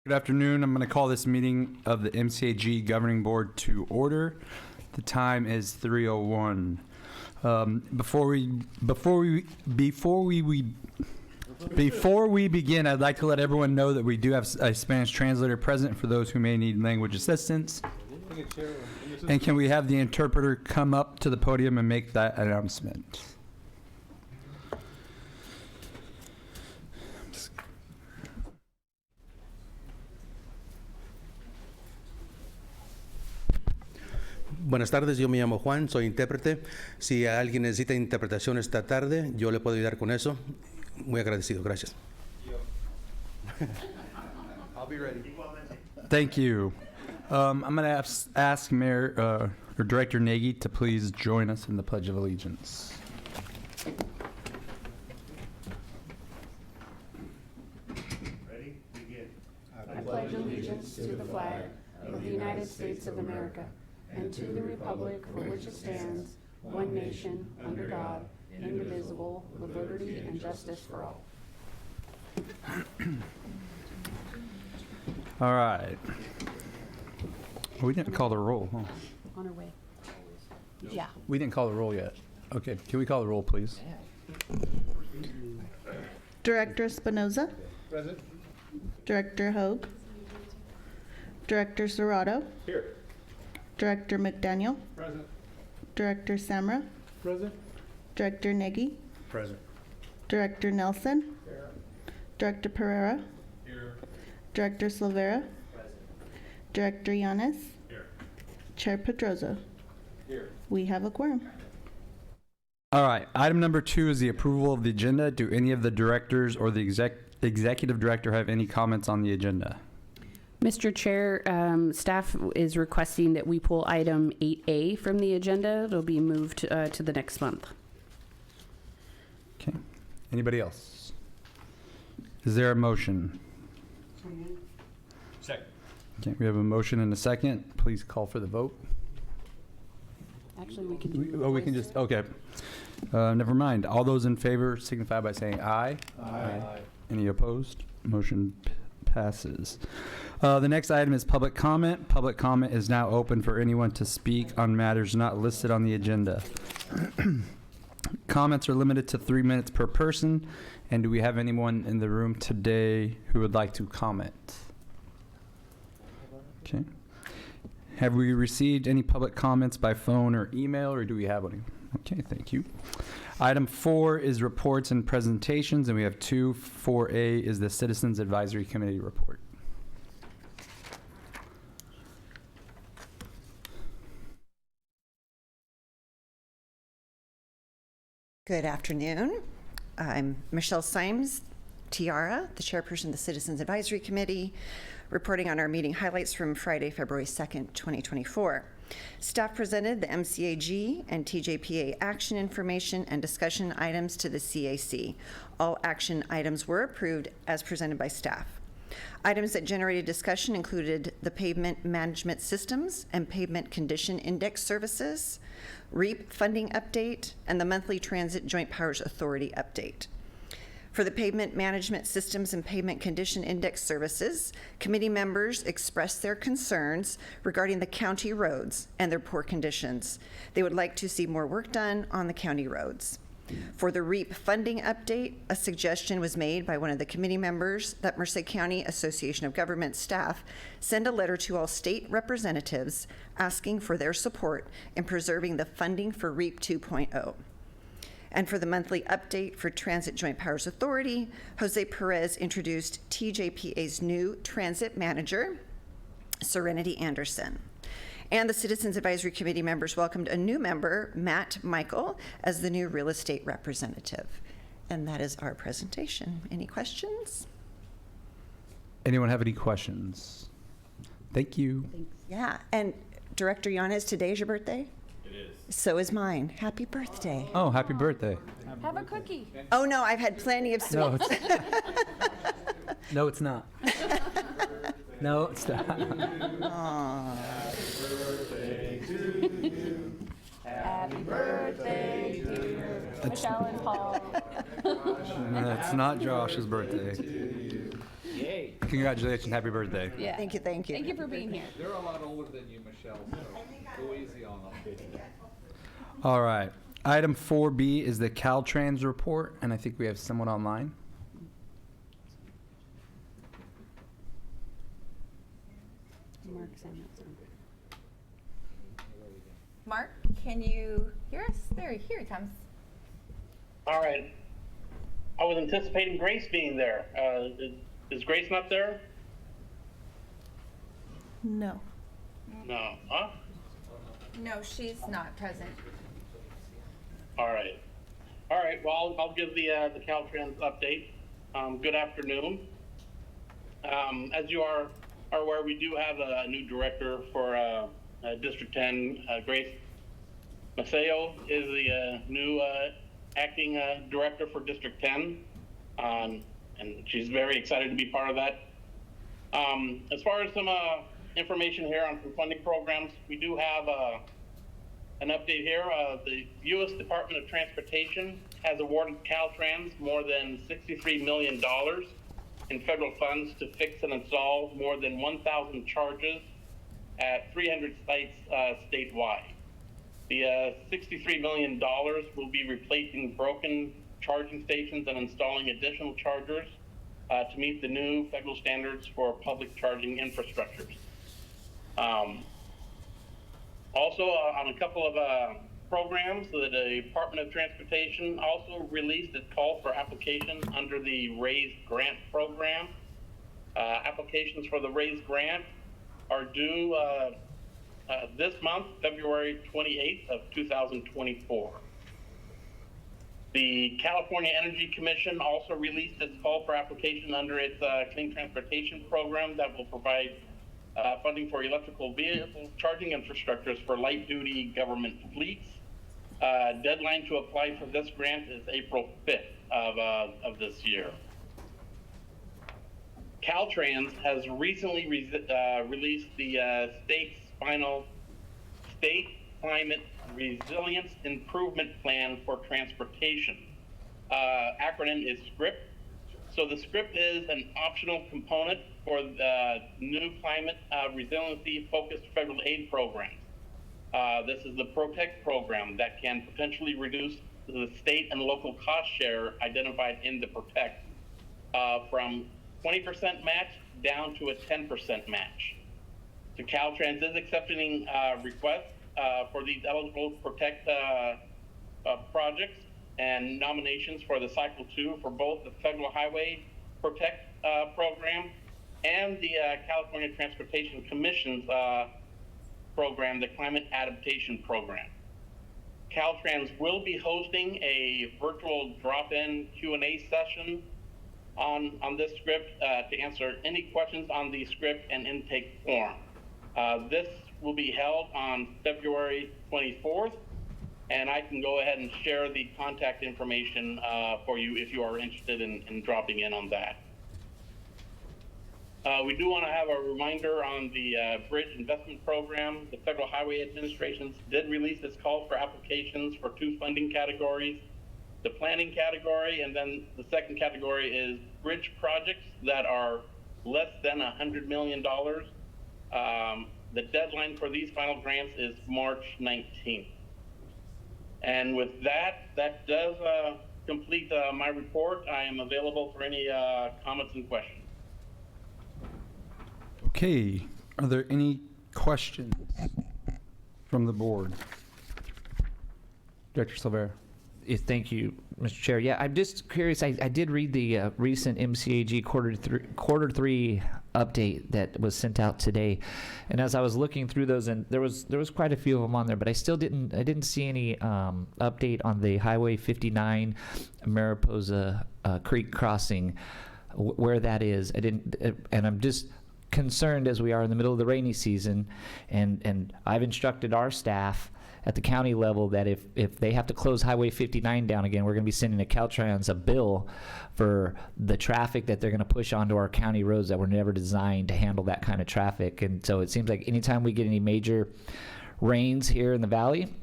Good afternoon. I'm going to call this meeting of the MCAG Governing Board to order. The time is 3:01. Before we begin, I'd like to let everyone know that we do have a Spanish translator present for those who may need language assistance. And can we have the interpreter come up to the podium and make that announcement? Buenas tardes, yo me llamo Juan, soy intérprete. Si alguien necesita interpretación esta tarde, yo le puedo ayudar con eso. Muy agradecido, gracias. I'll be ready. Thank you. I'm going to ask Mayor or Director Nagy to please join us in the Pledge of Allegiance. Ready? Begin. I pledge allegiance to the flag of the United States of America and to the republic for which it stands, one nation, under God, indivisible, with liberty and justice for all. All right. We didn't call the roll, huh? On our way. Yeah. We didn't call the roll yet. Okay, can we call the roll, please? Director Espinoza. Present. Director Hogue. Director Serrato. Here. Director McDaniel. Present. Director Samra. Present. Director Nagy. Present. Director Nelson. Here. Director Pereira. Here. Director Silvera. Present. Director Yanes. Here. Chair Pedroza. Here. We have a quorum. All right, item number 2 is the approval of the agenda. Do any of the directors or the executive director have any comments on the agenda? Mr. Chair, staff is requesting that we pull item 8A from the agenda. It'll be moved to the next month. Okay. Anybody else? Is there a motion? Second. Okay, we have a motion and a second. Please call for the vote. Actually, we can do We can just, okay. Never mind. All those in favor signify by saying aye. Aye. Any opposed? Motion passes. The next item is public comment. Public comment is now open for anyone to speak on matters not listed on the agenda. Comments are limited to 3 minutes per person. And do we have anyone in the room today who would like to comment? Okay. Have we received any public comments by phone or email, or do we have any? Okay, thank you. Item 4 is reports and presentations, and we have 2. 4A is the Citizens Advisory Committee report. Good afternoon. I'm Michelle Symes, Tiara, the chairperson of the Citizens Advisory Committee, reporting on our meeting highlights from Friday, February 2nd, 2024. Staff presented the MCAG and TJPA action information and discussion items to the CAC. All action items were approved as presented by staff. Items that generated discussion included the pavement management systems and pavement condition index services, REAP funding update, and the monthly Transit Joint Powers Authority update. For the pavement management systems and pavement condition index services, committee members expressed their concerns regarding the county roads and their poor conditions. They would like to see more work done on the county roads. For the REAP funding update, a suggestion was made by one of the committee members that Merced County Association of Government staff send a letter to all state representatives asking for their support in preserving the funding for REAP 2.0. And for the monthly update for Transit Joint Powers Authority, Jose Perez introduced TJPA's new transit manager, Serenity Anderson. And the Citizens Advisory Committee members welcomed a new member, Matt Michael, as the new real estate representative. And that is our presentation. Any questions? Anyone have any questions? Thank you. Yeah, and Director Yanes, today is your birthday? It is. So is mine. Happy birthday. Oh, happy birthday. Have a cookie. Oh no, I've had plenty of No, sweets. no, it's not. No, it's not. Happy birthday, dear Michelle and Paul. It's not Josh's birthday. Yay. Congratulations. Happy birthday. Yeah. Thank you, thank you. Thank you for being here. They're a lot older than you, Michelle, so go easy on them. All right. Item 4B is the Caltrans report, and I think we have someone online. Mark Samuelson. Mark, can you hear us? There, here he comes. All right. I was anticipating Grace being there. Is Grace not there? No. No. Huh? No, she's not present. All right. All right. Well, I'll give the Caltrans update. Good afternoon. As you are aware, we do have a new director for District 10. Grace Maceo is the new acting director for District 10, and she's very excited to be part of that. As far as some information here on some funding programs, we do have an update here. The U.S. Department of Transportation has awarded Caltrans more than $63 million in federal funds to fix and install more than 1,000 chargers at 300 sites statewide. The $63 million will be replacing broken charging stations and installing additional chargers to meet the new federal standards for public charging infrastructures. Also, on a couple of programs, the Department of Transportation also released its call for applications under the RAISE grant program. Applications for the RAISE grant are due this month, February 28th of 2024. The California Energy Commission also released its call for application under its Clean Transportation Program that will provide funding for electrical vehicle charging infrastructures for light-duty government fleets. Deadline to apply for this grant is April 5th of this year. Caltrans has recently released the state's final State Climate Resilience Improvement Plan for Transportation. Acronym is SCRIP. So the SCRIP is an optional component for the new climate resiliency focused federal aid programs. This is the PROTECT program that can potentially reduce the state and local cost share identified in the PROTECT from 20% match down to a 10% match. So Caltrans is accepting requests for these eligible PROTECT projects and nominations for the Cycle 2 for both the Federal Highway PROTECT program and the California Transportation Commission's program, the Climate Adaptation Program. Caltrans will be hosting a virtual drop-in Q&A session on this script to answer any questions on the script and intake form. This will be held on February 24th, and I can go ahead and share the contact information for you if you are interested in dropping in on that. We do want to have a reminder on the Bridge Investment Program. The Federal Highway Administration did release its call for applications for 2 funding categories. The planning category, and then the second category is bridge projects that are less than $100 million. The deadline for these final grants is March 19th. And with that, that does complete my report. I am available for any comments and questions. Okay. Are there any questions from the board? Director Silvera. Thank you, Mr. Chair. Yeah, I'm just curious. I did read the recent MCAG quarter three update that was sent out today, and as I was looking through those, and there was quite a few of them on there, but I didn't see any update on the Highway 59 Mariposa Creek crossing, where that is. And I'm just concerned as we are in the middle of the rainy season, and I've instructed our staff at the county level that if they have to close Highway 59 down again, we're going to be sending to Caltrans a bill for the traffic that they're going to push onto our county roads that were never designed to handle that kind of traffic. And so it seems like anytime we get any major rains here in the valley,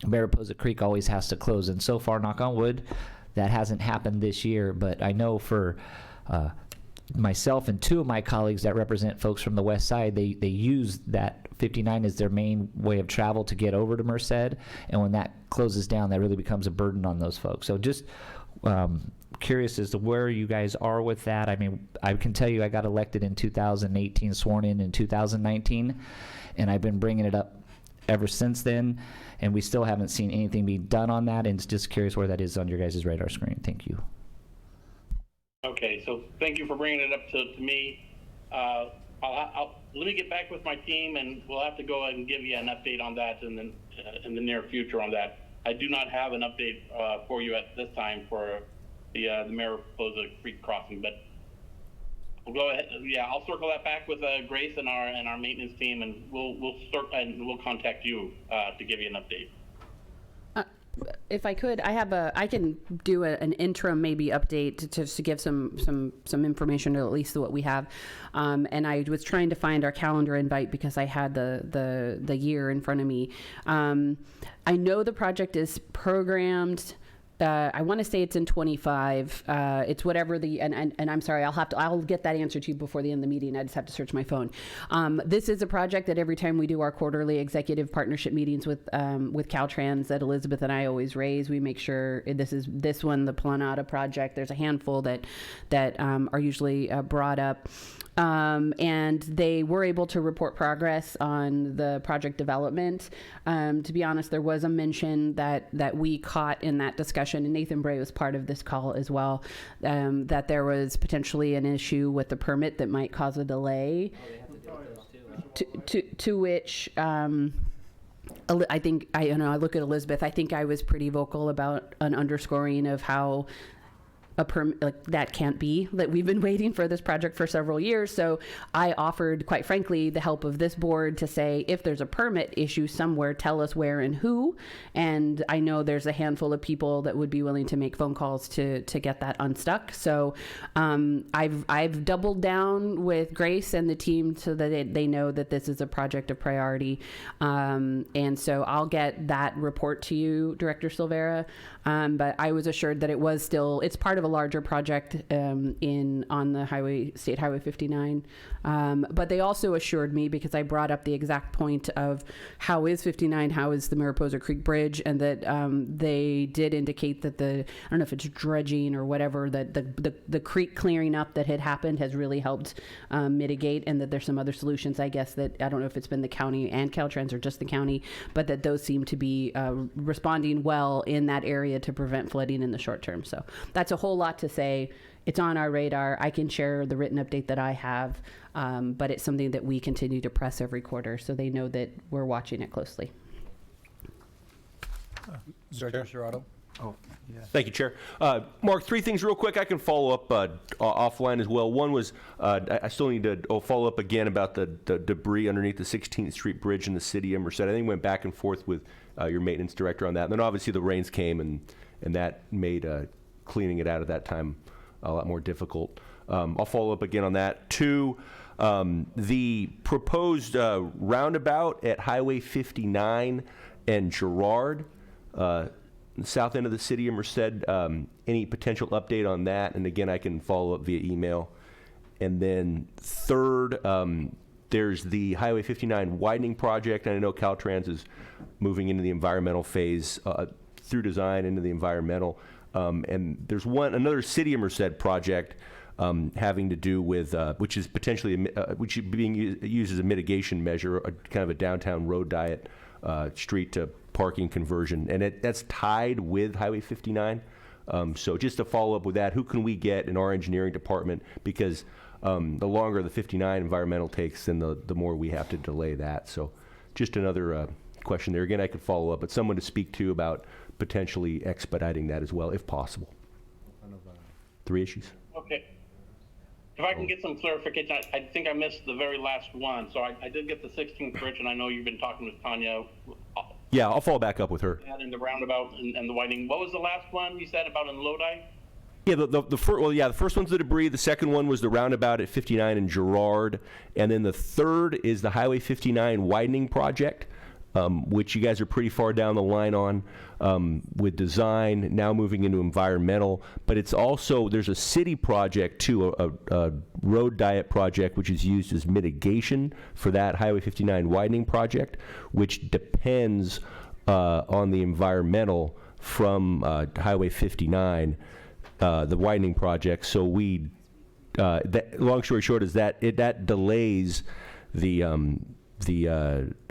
Mariposa Creek always has to close. And so far, knock on wood, that hasn't happened this year. But I know for myself and two of my colleagues that represent folks from the west side, they use that 59 as their main way of travel to get over to Merced, and when that closes down, that really becomes a burden on those folks. So just curious as to where you guys are with that. I mean, I can tell you I got elected in 2018, sworn in 2019, and I've been bringing it up ever since then, and we still haven't seen anything be done on that, and just curious where that is on your guys' radar screen. Thank you. Okay, so thank you for bringing it up to me. Let me get back with my team, and we'll have to go ahead and give you an update on that in the near future on that. I do not have an update for you at this time for the Mariposa Creek crossing, but we'll go ahead. Yeah, I'll circle that back with Grace and our maintenance team, and we'll contact you to give you an update. If I could, I can do an interim maybe update to give some information, or at least what we have. And I was trying to find our calendar invite because I had the year in front of me. I know the project is programmed. I want to say it's in 25. It's whatever and I'm sorry, I'll get that answer to you before the end of the meeting. I just have to search my phone. This is a project that every time we do our quarterly executive partnership meetings with Caltrans that Elizabeth and I always raise, we make sure this one, the Planada project. There's a handful that are usually brought up. And they were able to report progress on the project development. To be honest, there was a mention that we caught in that discussion, and Nathan Bray was part of this call as well, that there was potentially an issue with the permit that might cause a delay. To which I think I look at Elizabeth. I think I was pretty vocal about an underscoring of how a permit like that can't be, that we've been waiting for this project for several years. So I offered, quite frankly, the help of this board to say, if there's a permit issue somewhere, tell us where and who. And I know there's a handful of people that would be willing to make phone calls to get that unstuck. So I've doubled down with Grace and the team so that they know that this is a project of priority. And so I'll get that report to you, Director Silvera. But I was assured that it's part of a larger project on the State Highway 59. But they also assured me, because I brought up the exact point of how is 59, how is the Mariposa Creek Bridge, and that they did indicate that I don't know if it's dredging or whatever, that the creek clearing up that had happened has really helped mitigate, and that there's some other solutions, I guess, that I don't know if it's been the county and Caltrans or just the county, but that those seem to be responding well in that area to prevent flooding in the short term. So that's a whole lot to say. It's on our radar. I can share the written update that I have, but it's something that we continue to press every quarter, so they know that we're watching it closely. Director Serrato. Thank you, Chair. Mark, three things real quick. I can follow up offline as well. One was I still need to follow up again about the debris underneath the 16th Street Bridge in the city of Merced. I think we went back and forth with your maintenance director on that. And then obviously the rains came, and that made cleaning it out at that time a lot more difficult. I'll follow up again on that. Two, the proposed roundabout at Highway 59 and Girard, south end of the city of Merced, any potential update on that? And again, I can follow up via email. And then third, there's the Highway 59 widening project. And I know Caltrans is moving into the environmental phase through design into the environmental. And there's another city of Merced project having to do with, which is potentially, which is being used as a mitigation measure, kind of a downtown road diet, street to parking conversion, and that's tied with Highway 59. So just to follow up with that, who can we get in our engineering department? Because the longer the 59 environmental takes, then the more we have to delay that. So just another question there. Again, I could follow up, but someone to speak to about potentially expediting that as well, if possible. Three issues. Okay. If I can get some clarification, I think I missed the very last one. So I did get the 16th bridge, and I know you've been talking with Tanya. Yeah, I'll follow back up with her. And the roundabout and the widening. What was the last one you said about in Lodi? Yeah, the first one's the debris. The second one was the roundabout at 59 and Girard, and then the third is the Highway 59 widening project. which you guys are pretty far down the line on with design, now moving into environmental. But it's also, there's a city project too, a road diet project, which is used as mitigation for that Highway 59 widening project, which depends on the environmental from Highway 59, the widening project. So we, long story short is that that delays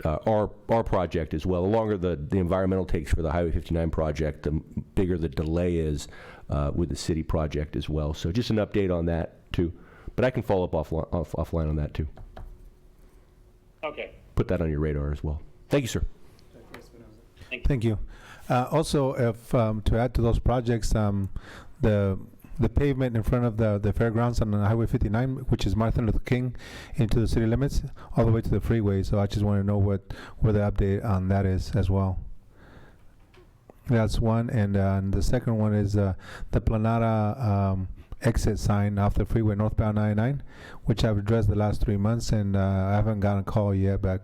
our project as well. The longer the environmental takes for the Highway 59 project, the bigger the delay is with the city project as well. So just an update on that too. But I can follow up offline on that too. Okay. Put that on your radar as well. Thank you, sir. Thank you. Also, if to add to those projects, the pavement in front of the fairgrounds on Highway 59, which is Martin Luther King, into the city limits, all the way to the freeway. So I just want to know where the update on that is as well. That's one, and the second one is the Planada exit sign off the freeway northbound 99, which I've addressed the last 3 months, and I haven't gotten a call yet back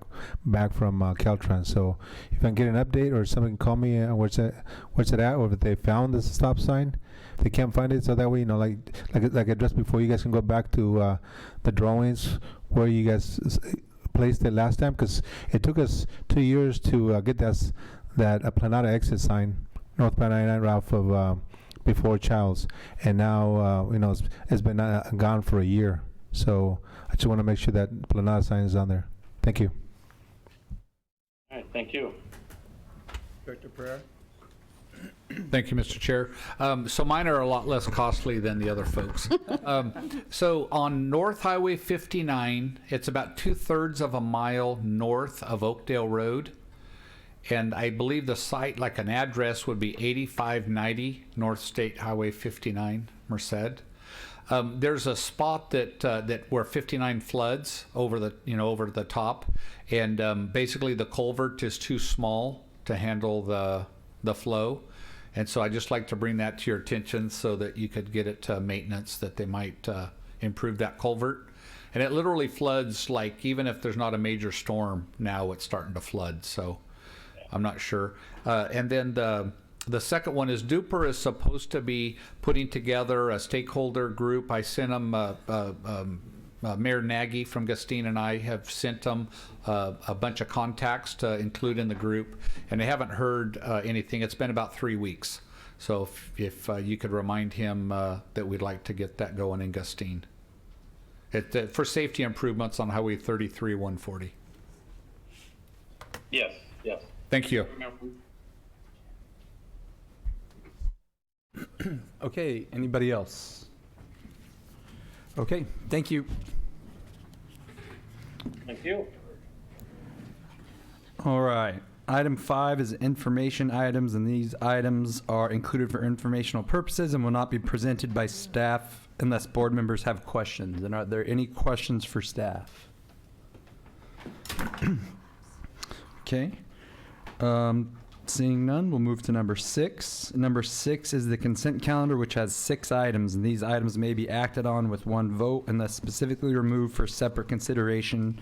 from Caltrans. So if I can get an update, or somebody can call me, where's it at, or if they found the stop sign, if they can't find it, so that way, you know, like I addressed before, you guys can go back to the drawings where you guys placed it last time, because it took us 2 years to get that Planada exit sign northbound 99 off of before Childs, and now you know, it's been gone for a year. So I just want to make sure that Planada sign is on there. Thank you. All right, thank you. Director Pereira? Thank you, Mr. Chair. So mine are a lot less costly than the other folks. So on North Highway 59, it's about 2/3 of a mile north of Oakdale Road. And I believe the site, like an address, would be 8590 North State Highway 59, Merced. There's a spot that where 59 floods over the top, and basically the culvert is too small to handle the flow. And so I just like to bring that to your attention so that you could get it to maintenance, that they might improve that culvert. And it literally floods, like, even if there's not a major storm, now it's starting to flood. So I'm not sure. And then the second one is Duper is supposed to be putting together a stakeholder group. I sent them, Mayor Nagy from Gustine and I have sent them a bunch of contacts to include in the group, and they haven't heard anything. It's been about 3 weeks. So if you could remind him that we'd like to get that going in Gustine. For safety improvements on Highway 33, 140. Yes, yes. Thank you. Okay, anybody else? Okay, thank you. Thank you. All right. Item 5 is information items, and these items are included for informational purposes and will not be presented by staff unless board members have questions. And are there any questions for staff? Okay. Seeing none, we'll move to number 6. Number 6 is the consent calendar, which has 6 items, and these items may be acted on with one vote unless specifically removed for separate consideration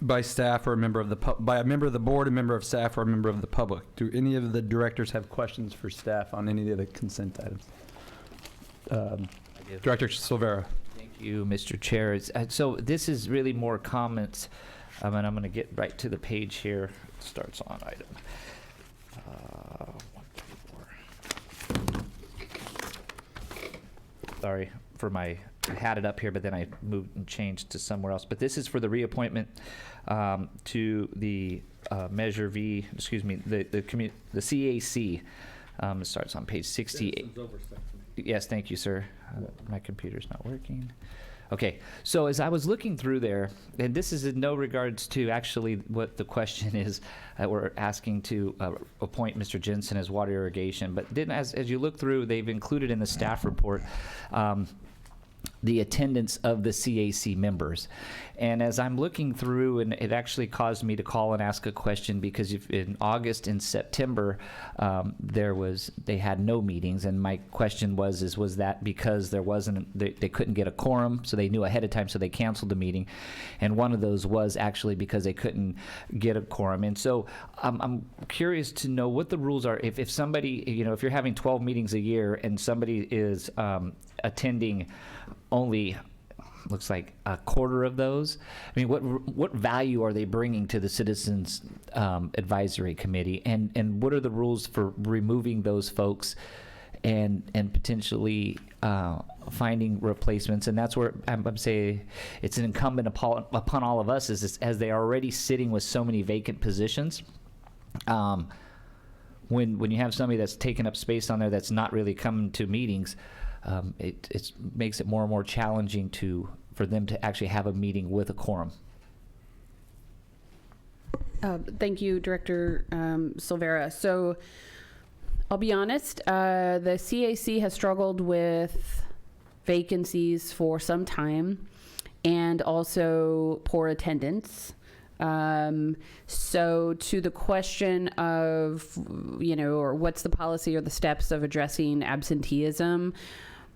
by staff or a member of the by a member of the board, a member of staff, or a member of the public. Do any of the directors have questions for staff on any of the consent items? Director Silvera. Thank you, Mr. Chair. So this is really more comments, and I'm going to get right to the page here. It starts on item 134. Sorry for I had it up here, but then I moved and changed to somewhere else. But this is for the reappointment to the Measure V, excuse me, the CAC. It starts on page 68. Yes, thank you, sir. My computer's not working. Okay, so as I was looking through there, and this is in no regards to actually what the question is that we're asking to appoint Mr. Jensen as water irrigation, but then as you look through, they've included in the staff report the attendance of the CAC members. And as I'm looking through, and it actually caused me to call and ask a question, because in August and September, they had no meetings, and my question was that because they couldn't get a quorum, so they knew ahead of time, so they canceled the meeting, and one of those was actually because they couldn't get a quorum. And so I'm curious to know what the rules are. If somebody, if you're having 12 meetings a year and somebody is attending only, looks like a quarter of those, I mean, what value are they bringing to the Citizens Advisory Committee, and what are the rules for removing those folks and potentially finding replacements? And that's where I'm saying it's an incumbent upon all of us, as they are already sitting with so many vacant positions. When you have somebody that's taking up space on there that's not really coming to meetings, it makes it more and more challenging for them to actually have a meeting with a quorum. Thank you, Director Silvera. So I'll be honest, the CAC has struggled with vacancies for some time, and also poor attendance. So to the question of, or what's the policy or the steps of addressing absenteeism,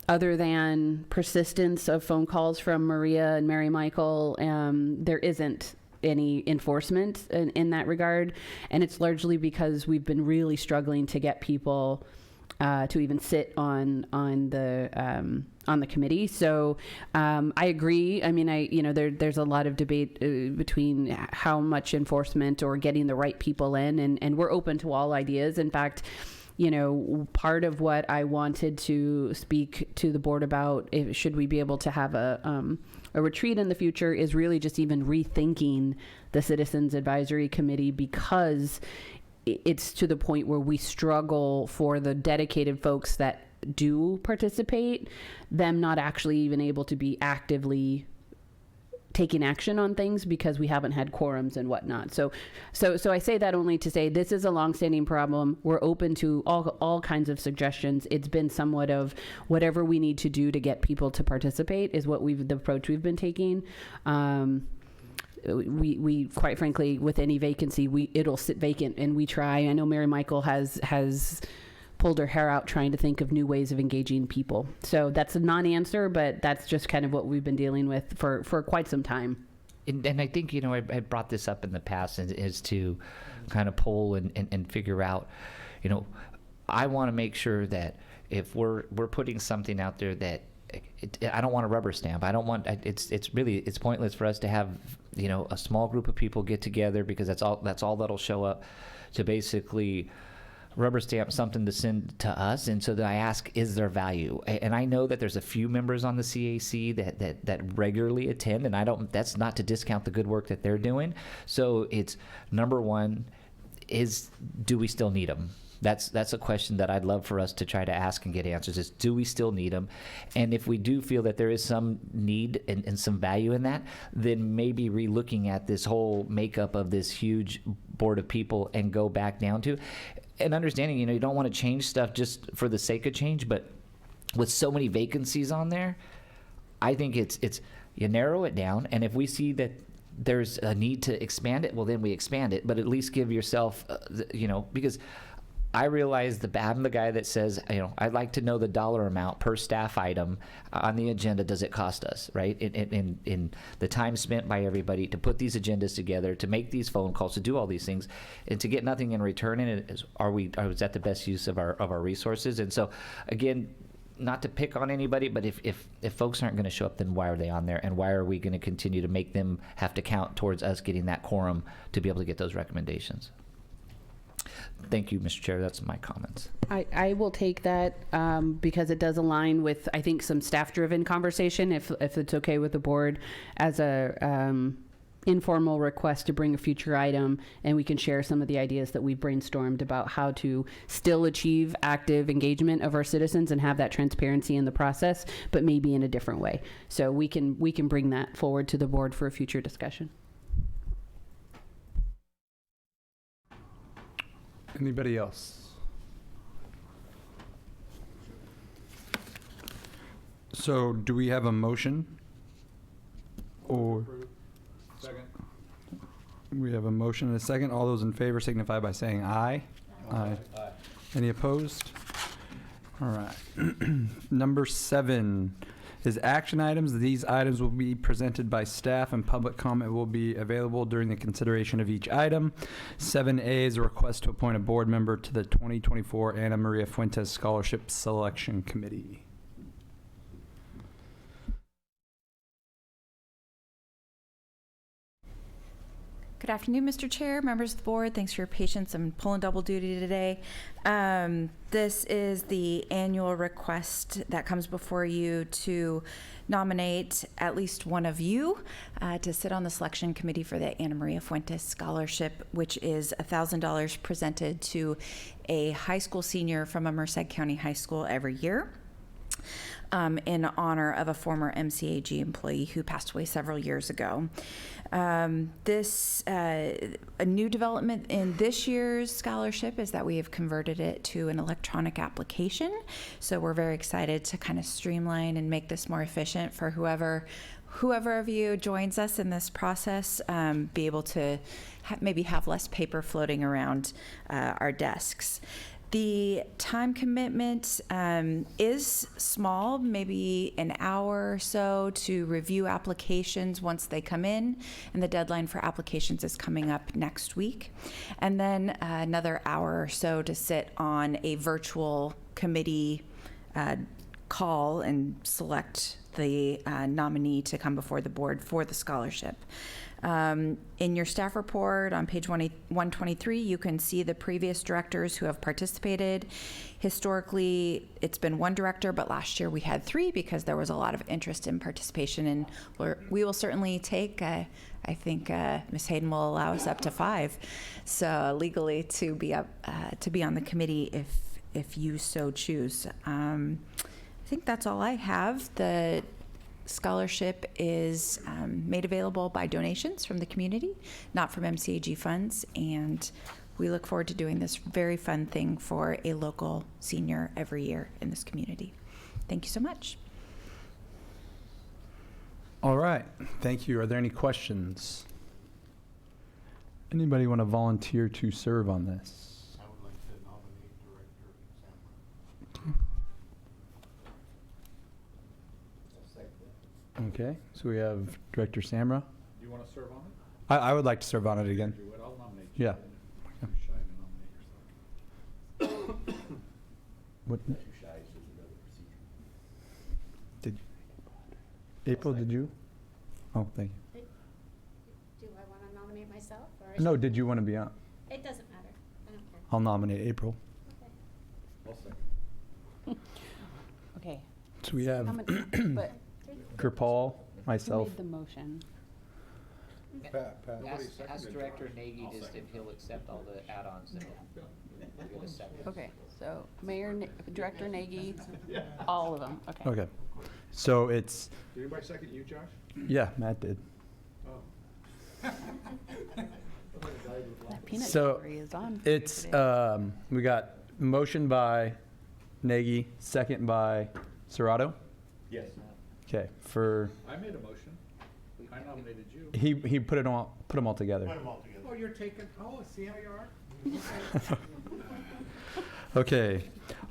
other than persistence of phone calls from Maria and Mary Michael, there isn't any enforcement in that regard. And it's largely because we've been really struggling to get people to even sit on the committee. So I agree. I mean, there's a lot of debate between how much enforcement or getting the right people in, and we're open to all ideas. In fact, part of what I wanted to speak to the board about, should we be able to have a retreat in the future, is really just even rethinking the Citizens Advisory Committee, because it's to the point where we struggle for the dedicated folks that do participate, them not actually even able to be actively taking action on things because we haven't had quorums and whatnot. So I say that only to say this is a longstanding problem. We're open to all kinds of suggestions. It's been somewhat of whatever we need to do to get people to participate is what the approach we've been taking. We quite frankly, with any vacancy, it'll sit vacant, and we try. I know Mary Michael has pulled her hair out trying to think of new ways of engaging people. So that's a non-answer, but that's just kind of what we've been dealing with for quite some time. And I think, I brought this up in the past, is to kind of poll and figure out, I want to make sure that if we're putting something out there that I don't want a rubber stamp. I don't want, it's pointless for us to have, a small group of people get together, because that's all that'll show up to basically rubber stamp something to send to us. And so then I ask, is there value? And I know that there's a few members on the CAC that regularly attend, and that's not to discount the good work that they're doing. So it's, number one, do we still need them? That's a question that I'd love for us to try to ask and get answers, is do we still need them? And if we do feel that there is some need and some value in that, then maybe re-looking at this whole makeup of this huge board of people and go back down to, and understanding, you don't want to change stuff just for the sake of change, but with so many vacancies on there, I think it's you narrow it down, and if we see that there's a need to expand it, well, then we expand it, but at least give yourself, because I realize I'm the guy that says, I'd like to know the dollar amount per staff item on the agenda. Does it cost us, right? In the time spent by everybody to put these agendas together, to make these phone calls, to do all these things, and to get nothing in return. And is that the best use of our resources? And so, again, not to pick on anybody, but if folks aren't going to show up, then why are they on there? And why are we going to continue to make them have to count towards us getting that quorum to be able to get those recommendations? Thank you, Mr. Chair. That's my comments. I will take that because it does align with, I think, some staff-driven conversation, if it's okay with the board, as a informal request to bring a future item, and we can share some of the ideas that we've brainstormed about how to still achieve active engagement of our citizens and have that transparency in the process, but maybe in a different way. So we can bring that forward to the board for a future discussion. Anybody else? So do we have a motion? Or Second. we have a motion and a second. All those in favor signify by saying aye. Aye. Any opposed? All right. Number 7 is action items. These items will be presented by staff and public comment will be available during the consideration of each item. 7A is a request to appoint a board member to the 2024 Ana Maria Fuentes Scholarship Selection Committee. Good afternoon, Mr. Chair, members of the board. Thanks for your patience. I'm pulling double duty today. This is the annual request that comes before you to nominate at least one of you to sit on the selection committee for the Ana Maria Fuentes Scholarship, which is $1,000 presented to a high school senior from a Merced County high school every year. In honor of a former MCAG employee who passed away several years ago. A new development in this year's scholarship is that we have converted it to an electronic application. So we're very excited to kind of streamline and make this more efficient for whoever of you joins us in this process, be able to maybe have less paper floating around our desks. The time commitment is small, maybe an hour or so to review applications once they come in, and the deadline for applications is coming up next week. And then another hour or so to sit on a virtual committee call and select the nominee to come before the board for the scholarship. In your staff report on page 123, you can see the previous directors who have participated. Historically, it's been one director, but last year we had 3 because there was a lot of interest in participation, and we will certainly take, I think Ms. Hayden will allow us up to 5, so legally to be on the committee if you so choose. I think that's all I have. The scholarship is made available by donations from the community, not from MCAG funds, and we look forward to doing this very fun thing for a local senior every year in this community. Thank you so much. All right, thank you. Are there any questions? Anybody want to volunteer to serve on this? I would like to nominate Director Samra. Okay, so we have Director Samra. Do you want to serve on it? I would like to serve on it again. You would? I'll nominate you. Yeah. Too shy to nominate yourself. What? Too shy, so there's another procedure. Did April? Did you? Oh, thank Do I want to nominate myself? Or you. No, did you want to be on? It doesn't matter. I don't care. I'll nominate April. I'll second. Okay. So we have But Kirpal, who myself. made the motion? Ask Director Nagy just if he'll accept all the add-ons and we'll get a second. Okay, so Director Nagy, all of them, okay. Okay, so it's, Did anybody second you, Josh? yeah, Matt did. Oh. That peanut So, gallery is on for you It's, today. we got motion by Nagy, second by Serrato. Yes. Okay, for, I made a motion. I nominated you. he put them all together. Put them all together. Oh, you're taking, oh, see how you are? Okay,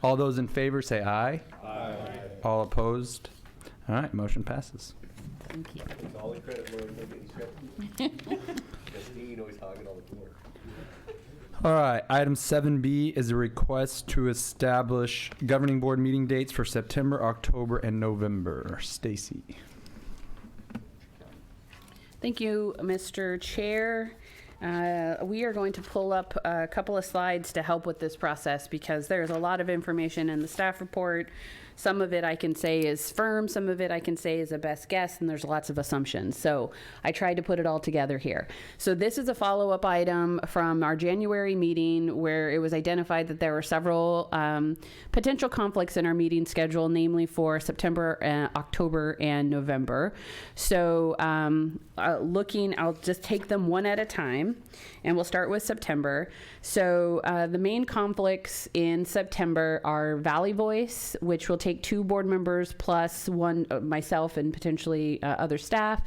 all those in favor say aye. Aye. All opposed? All right, motion passes. Thank you. It's all the credit, Lord, no getting credit. Justine always hogging all the glory. All right, item 7B is a request to establish governing board meeting dates for September, October, and November. Stacy. Thank you, Mr. Chair. We are going to pull up a couple of slides to help with this process because there's a lot of information in the staff report. Some of it I can say is firm, some of it I can say is a best guess, and there's lots of assumptions. So I tried to put it all together here. So this is a follow-up item from our January meeting where it was identified that there were several potential conflicts in our meeting schedule, namely for September, October, and November. So I'll just take them one at a time, and we'll start with September. So the main conflicts in September are Valley Voice, which will take 2 board members plus one, myself and potentially other staff.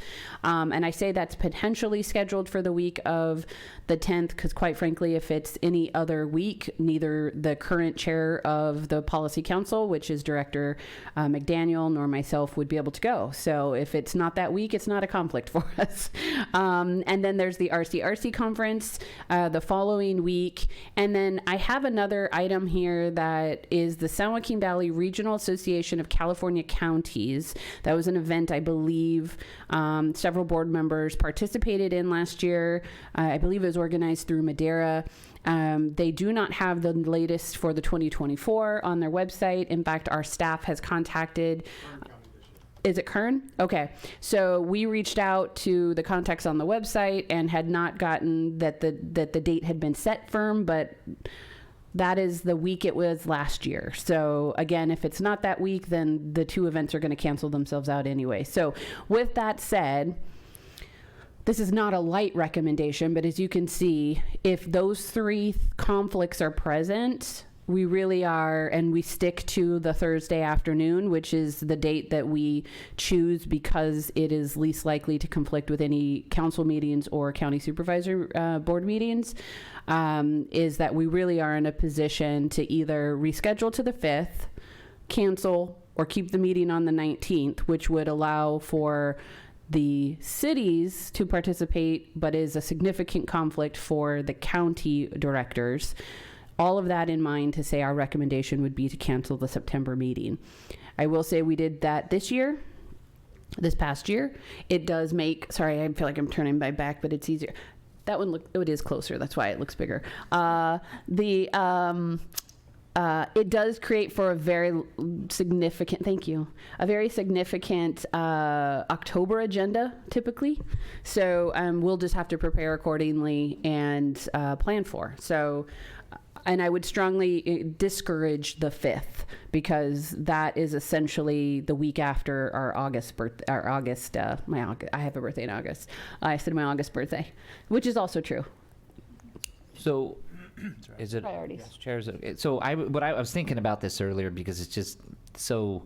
And I say that's potentially scheduled for the week of the 10th, because quite frankly, if it's any other week, neither the current chair of the policy council, which is Director McDaniel, nor myself would be able to go. So if it's not that week, it's not a conflict for us. And then there's the RCRC conference the following week. And then I have another item here that is the San Joaquin Valley Regional Association of California Counties. That was an event I believe several board members participated in last year. I believe it was organized through Madera. They do not have the latest for the 2024 on their website. In fact, our staff has contacted. Is it Kern? Okay. So we reached out to the contacts on the website and had not gotten that the date had been set firm, but that is the week it was last year. So again, if it's not that week, then the 2 events are going to cancel themselves out anyway. So with that said, this is not a light recommendation, but as you can see, if those 3 conflicts are present, we really are, and we stick to the Thursday afternoon, which is the date that we choose because it is least likely to conflict with any council meetings or county supervisor board meetings, is that we really are in a position to either reschedule to the 5th, cancel, or keep the meeting on the 19th, which would allow for the cities to participate, but is a significant conflict for the county directors. All of that in mind to say our recommendation would be to cancel the September meeting. I will say we did that this past year. It does make, sorry, I feel like I'm turning my back, but it's easier. That one, it is closer. That's why it looks bigger. It does create for a very significant, thank you, a very significant October agenda typically. So we'll just have to prepare accordingly and plan for. So, and I would strongly discourage the 5th because that is essentially the week after our August birth, I have a birthday in August. I said my August birthday, which is also true. So, is it priorities? Yes, Chair, so I was thinking about this earlier because it's just so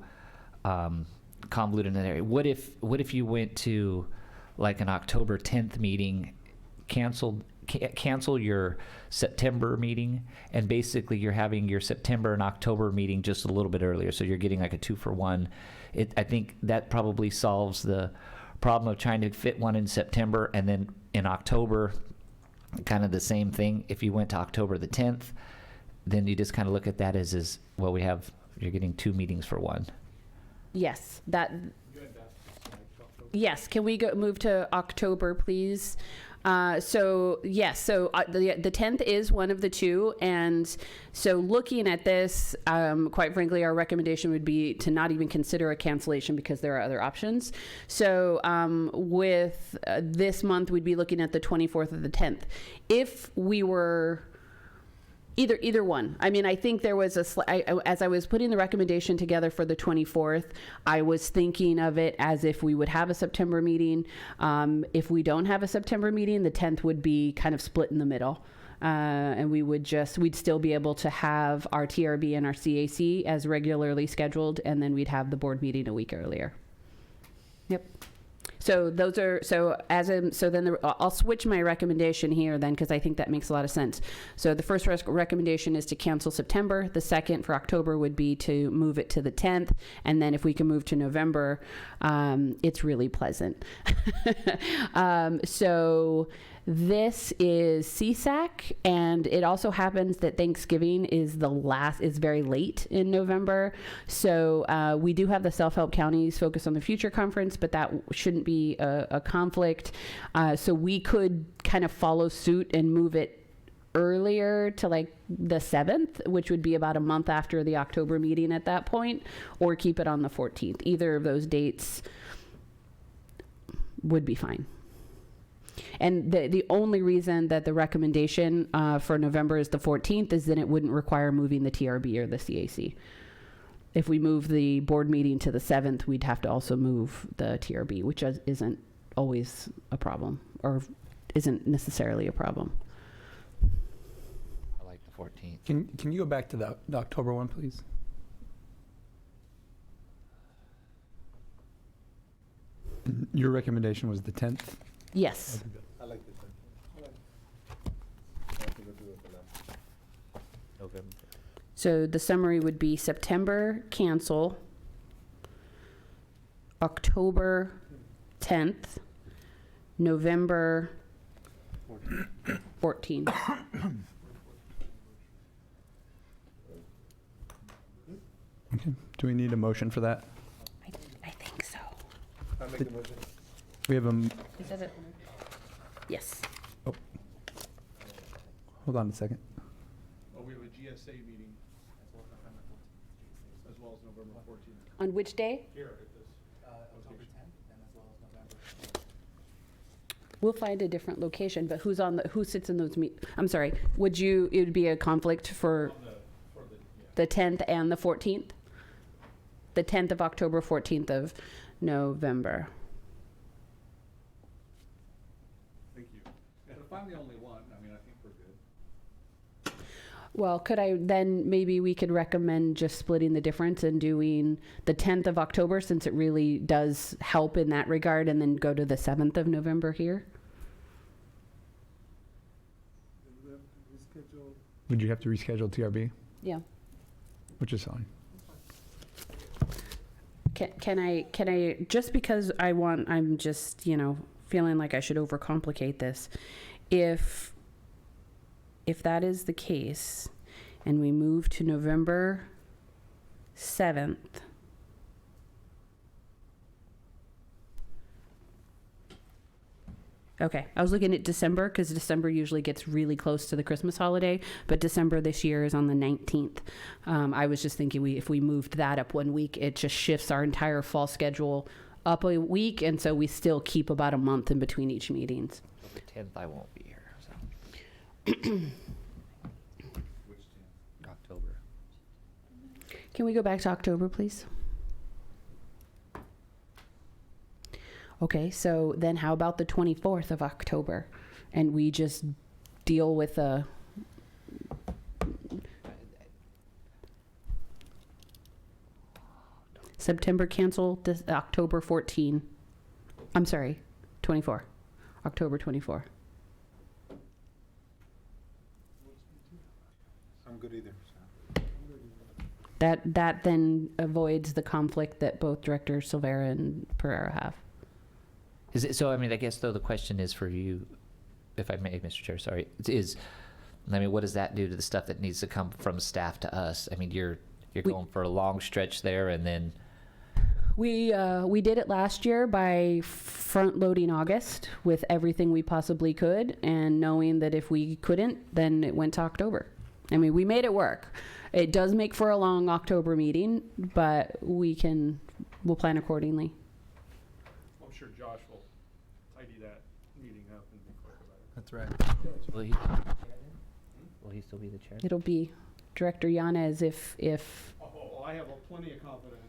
convoluted in that area. What if you went to like an October 10th meeting, cancel your September meeting, and basically you're having your September and October meeting just a little bit earlier, so you're getting like a 2-for-1. I think that probably solves the problem of trying to fit one in September and then in October. Kind of the same thing. If you went to October the 10th, then you just kind of look at that as well, you're getting 2 meetings for 1. Yes, yes. Can we move to October, please? So yes, so the 10th is one of the 2, and so looking at this, quite frankly, our recommendation would be to not even consider a cancellation because there are other options. So with this month, we'd be looking at the 24th or the 10th. If we were either one. I mean, I think there was as I was putting the recommendation together for the 24th, I was thinking of it as if we would have a September meeting. If we don't have a September meeting, the 10th would be kind of split in the middle. And we'd still be able to have our TRB and our CAC as regularly scheduled, and then we'd have the board meeting a week earlier. Yep. So those are, I'll switch my recommendation here then, because I think that makes a lot of sense. So the first recommendation is to cancel September. The second for October would be to move it to the 10th. And then if we can move to November, it's really pleasant. So this is CSAC, and it also happens that Thanksgiving is very late in November. So we do have the Self-Help Counties Focus on the Future conference, but that shouldn't be a conflict. So we could kind of follow suit and move it earlier to like the 7th, which would be about a month after the October meeting at that point, or keep it on the 14th. Either of those dates would be fine. And the only reason that the recommendation for November is the 14th is then it wouldn't require moving the TRB or the CAC. If we move the board meeting to the 7th, we'd have to also move the TRB, which isn't always a problem, or isn't necessarily a problem. I like the 14th. Can you go back to the October one, please? Your recommendation was the 10th? Yes. I like the November. So the summary would be September cancel, October 10th, November 14th. Okay. Do we need a motion for that? I think so. I'll make the motion. We have a, Is that it? Yes. hold on a second. Oh, we have a GSA meeting as well as November 14th. On which day? Here at this. October 10th and as well as November. We'll find a different location, but who sits in those I'm sorry, it would be a conflict for the 10th and the 14th? The 10th of October, 14th of November. Thank you. And if I'm the only one, I mean, I think we're good. Well, could I then, maybe we could recommend just splitting the difference and doing the 10th of October, since it really does help in that regard, and then go to the 7th of November here? Would you have to reschedule TRB? Yeah. Which is fine. Can I, just because I'm just, feeling like I should overcomplicate this. If that is the case, and we move to November 7th, okay, I was looking at December, because December usually gets really close to the Christmas holiday, but December this year is on the 19th. I was just thinking if we moved that up 1 week, it just shifts our entire fall schedule up a week, and so we still keep about a month in between each meetings. So the 10th, I won't be here. So. Which 10th? October. Can we go back to October, please? Okay, so then how about the 24th of October? And we just deal with a... September cancel, October 14. I'm sorry, 24. October 24. I'm good either. That then avoids the conflict that both Director Silvera and Pereira have. Is it, so, I mean, I guess, though, the question is for you, if I may, Mr. Chair, sorry, what does that do to the stuff that needs to come from staff to us? I mean, you're going for a long stretch there, and then... We did it last year by front-loading August with everything we possibly could, and knowing that if we couldn't, then it went to October. I mean, we made it work. It does make for a long October meeting, but we'll plan accordingly. I'm sure Josh will tidy that meeting up and be quick about it. That's right. Will he still be the chair? It'll be Director Yanez if Oh, I have plenty of confidence.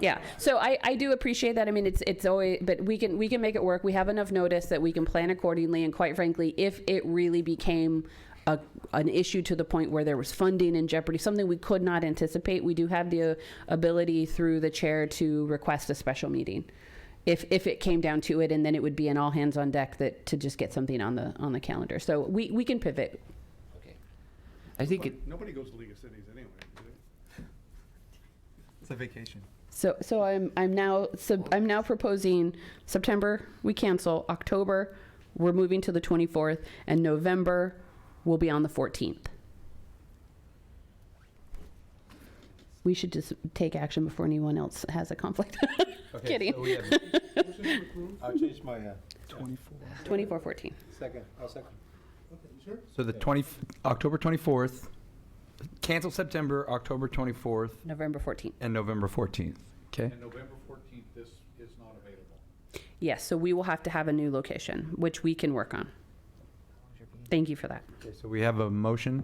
yeah. So I do appreciate that. I mean, it's always, but we can make it work. We have enough notice that we can plan accordingly. And quite frankly, if it really became an issue to the point where there was funding in jeopardy, something we could not anticipate, we do have the ability through the chair to request a special meeting, if it came down to it, and then it would be an all hands on deck to just get something on the calendar. So we can pivot. Okay. I think Nobody goes to League of Cities anyway, do they? It's a vacation. So I'm now proposing September we cancel, October we're moving to the 24th, and November will be on the 14th. We should just take action before anyone else has a conflict. Okay, Kidding. so we have I'll change my 24-14. second. I'll second. so the October 24th, cancel September, October 24th, November 14th. and November 14th. Okay. And November 14th, this is not available. Yes, so we will have to have a new location, which we can work on. Thank you for that. Okay, so we have a motion.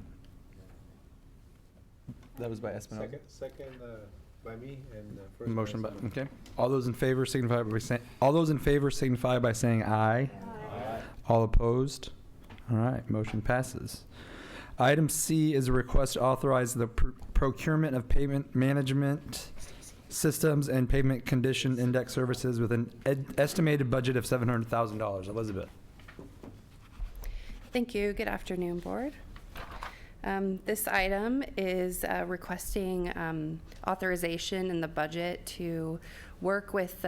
That was by Espinoza. Second by me and first. Motion by, okay. All those in favor signify by saying aye. Aye. All opposed? All right, motion passes. Item C is a request to authorize the procurement of payment management systems and pavement condition index services with an estimated budget of $700,000. Elizabeth. Thank you. Good afternoon, Board. This item is requesting authorization in the budget to work with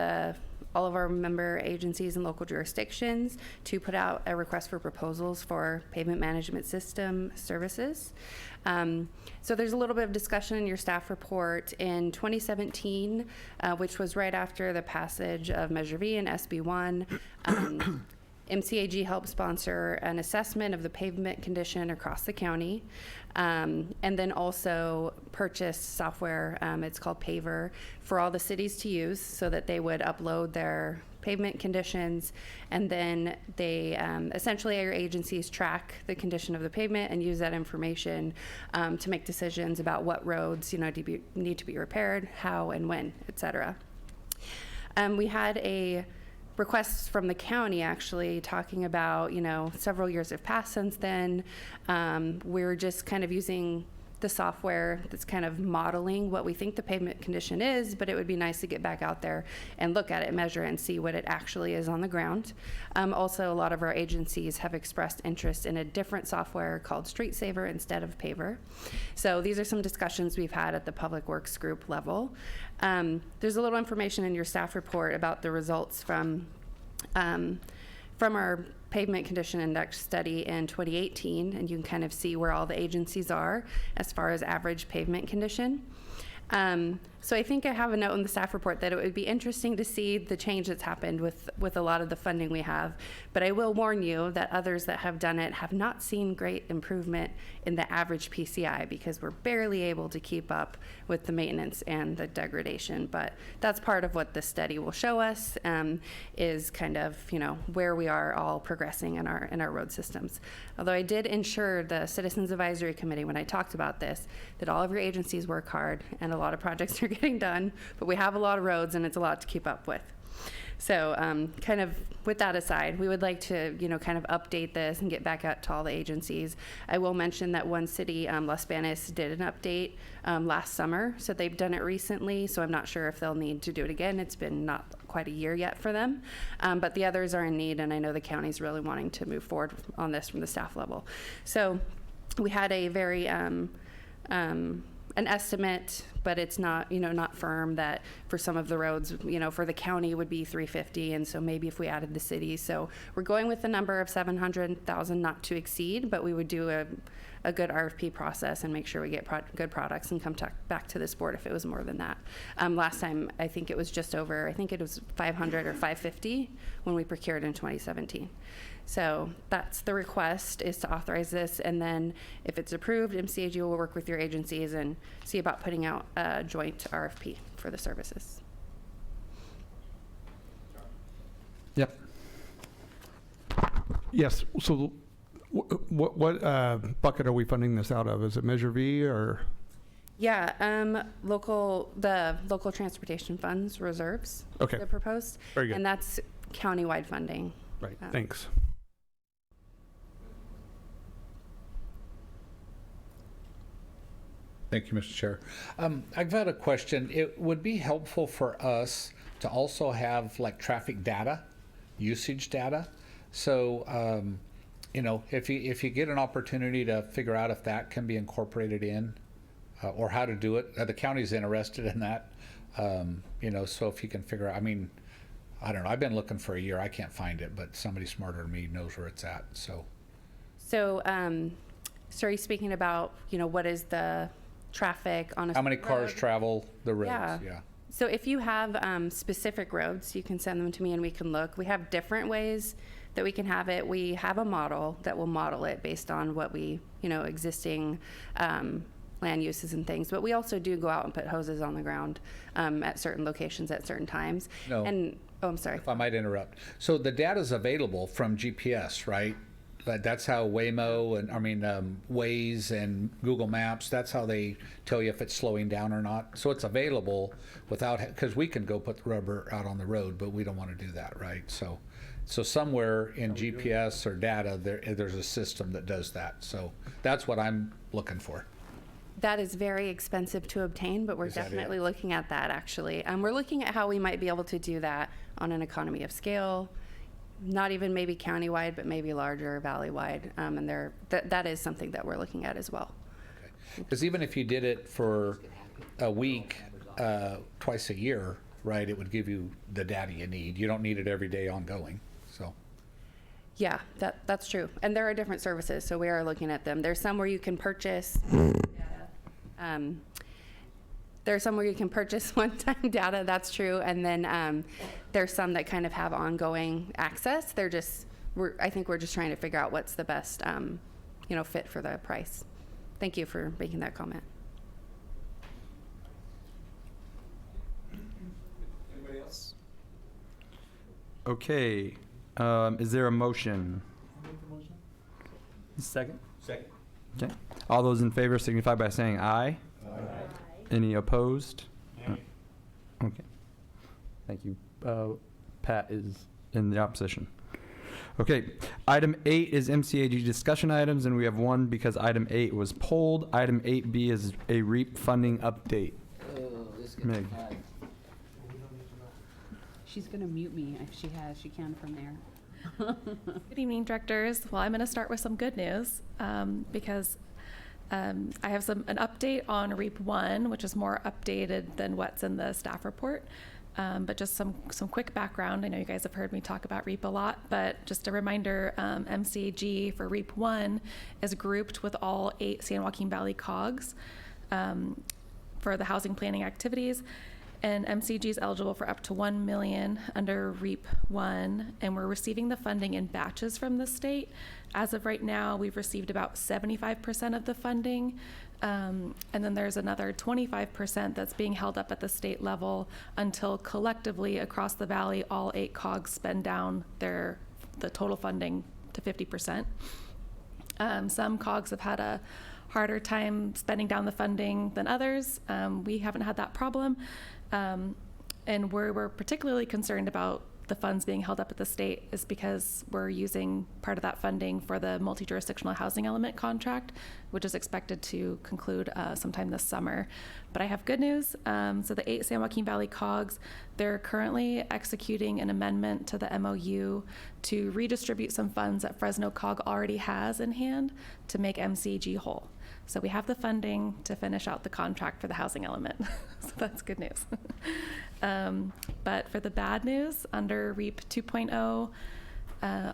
all of our member agencies and local jurisdictions to put out a request for proposals for pavement management system services. So there's a little bit of discussion in your staff report. In 2017, which was right after the passage of Measure V and SB1, MCAG helped sponsor an assessment of the pavement condition across the county, and then also purchased software, it's called Paver, for all the cities to use so that they would upload their pavement conditions, and then they essentially, our agencies track the condition of the pavement and use that information to make decisions about what roads need to be repaired, how and when, etc. We had a requests from the county actually talking about, several years have passed since then. We're just kind of using the software that's kind of modeling what we think the pavement condition is, but it would be nice to get back out there and look at it, measure it, and see what it actually is on the ground. Also, a lot of our agencies have expressed interest in a different software called Street Saver instead of Paver. So these are some discussions we've had at the Public Works Group level. There's a little information in your staff report about the results from our pavement condition index study in 2018, and you can kind of see where all the agencies are as far as average pavement condition. So I think I have a note in the staff report that it would be interesting to see the change that's happened with a lot of the funding we have. But I will warn you that others that have done it have not seen great improvement in the average PCI because we're barely able to keep up with the maintenance and the degradation. But that's part of what this study will show us, is kind of, where we are all progressing in our road systems. Although I did ensure the Citizens Advisory Committee when I talked about this, that all of your agencies work hard and a lot of projects are getting done, but we have a lot of roads and it's a lot to keep up with. So kind of with that aside, we would like to, kind of update this and get back out to all the agencies. I will mention that one city, Las Banas, did an update last summer, so they've done it recently, so I'm not sure if they'll need to do it again. It's been not quite a year yet for them, but the others are in need, and I know the county's really wanting to move forward on this from the staff level. So we had a very an estimate, but it's not, not firm, that for some of the roads, for the county would be 350, and so maybe if we added the city. So we're going with the number of 700,000 not to exceed, but we would do a good RFP process and make sure we get good products and come back to this board if it was more than that. Last time, I think it was just over, I think it was 500 or 550 when we procured in 2017. So that's the request, is to authorize this, and then if it's approved, MCAG will work with your agencies and see about putting out a joint RFP for the services. Yep. Yes, so what bucket are we funding this out of? Is it Measure V or? Yeah, the local transportation funds reserves. Okay. The proposed. Very good. And that's countywide funding. Right, thanks. Thank you, Mr. Chair. I've got a question. It would be helpful for us to also have like traffic data, usage data. So, if you get an opportunity to figure out if that can be incorporated in, or how to do it, the county's interested in that. So if you can figure out, I don't know. I've been looking for a year. I can't find it, but somebody smarter than me knows where it's at. So are you speaking about, what is the traffic on a how many cars road? travel the roads? Yeah. So if you have specific roads, you can send them to me and we can look. We have different ways that we can have it. We have a model that will model it based on what we, existing land uses and things. But we also do go out and put hoses on the ground at certain locations at certain times. No. And, I'm sorry. If I might interrupt. So the data is available from GPS, right? That's how Waymo and Waze and Google Maps, that's how they tell you if it's slowing down or not. So it's available because we can go put the rubber out on the road, but we don't want to do that, right? So somewhere in GPS or data, there's a system that does that. So that's what I'm looking for. That is very expensive to obtain, but we're Is that it? definitely looking at that, actually. We're looking at how we might be able to do that on an economy of scale, not even maybe countywide, but maybe larger, valley-wide. And that is something that we're looking at as well. Because even if you did it for a week, twice a year, right, it would give you the data you need. You don't need it every day ongoing, so. Yeah, that's true. And there are different services, so we are looking at them. There's some where you can purchase there's some where you can purchase one-time data, that's true. And then there's some that kind of have ongoing access. I think we're just trying to figure out what's the best fit for the price. Thank you for making that comment. Anybody else? Okay. Is there a motion? Second? Second. Okay. All those in favor signify by saying aye. Aye. Any opposed? Okay. Thank you. Pat is in the opposition. Okay. Item 8 is MCAG discussion items, and we have one because item 8 was pulled. Item 8B is a REAP funding update. Meg. She's going to mute me if she can from there. Good evening, directors. Well, I'm going to start with some good news because I have an update on REAP 1, which is more updated than what's in the staff report. But just some quick background. I know you guys have heard me talk about REAP a lot, but just a reminder, MCAG for REAP 1 is grouped with all 8 San Joaquin Valley COGs for the housing planning activities. And MCG is eligible for up to $1 million under REAP 1, and we're receiving the funding in batches from the state. As of right now, we've received about 75% of the funding, and then there's another 25% that's being held up at the state level until collectively across the valley, all 8 COGs spend down the total funding to 50%. Some COGs have had a harder time spending down the funding than others. We haven't had that problem. And we're particularly concerned about the funds being held up at the state is because we're using part of that funding for the multi-jurisdictional housing element contract, which is expected to conclude sometime this summer. But I have good news. So the 8 San Joaquin Valley COGs, they're currently executing an amendment to the MOU to redistribute some funds that Fresno COG already has in hand to make MCG whole. So we have the funding to finish out the contract for the housing element. So that's good news. But for the bad news, under REAP 2.0,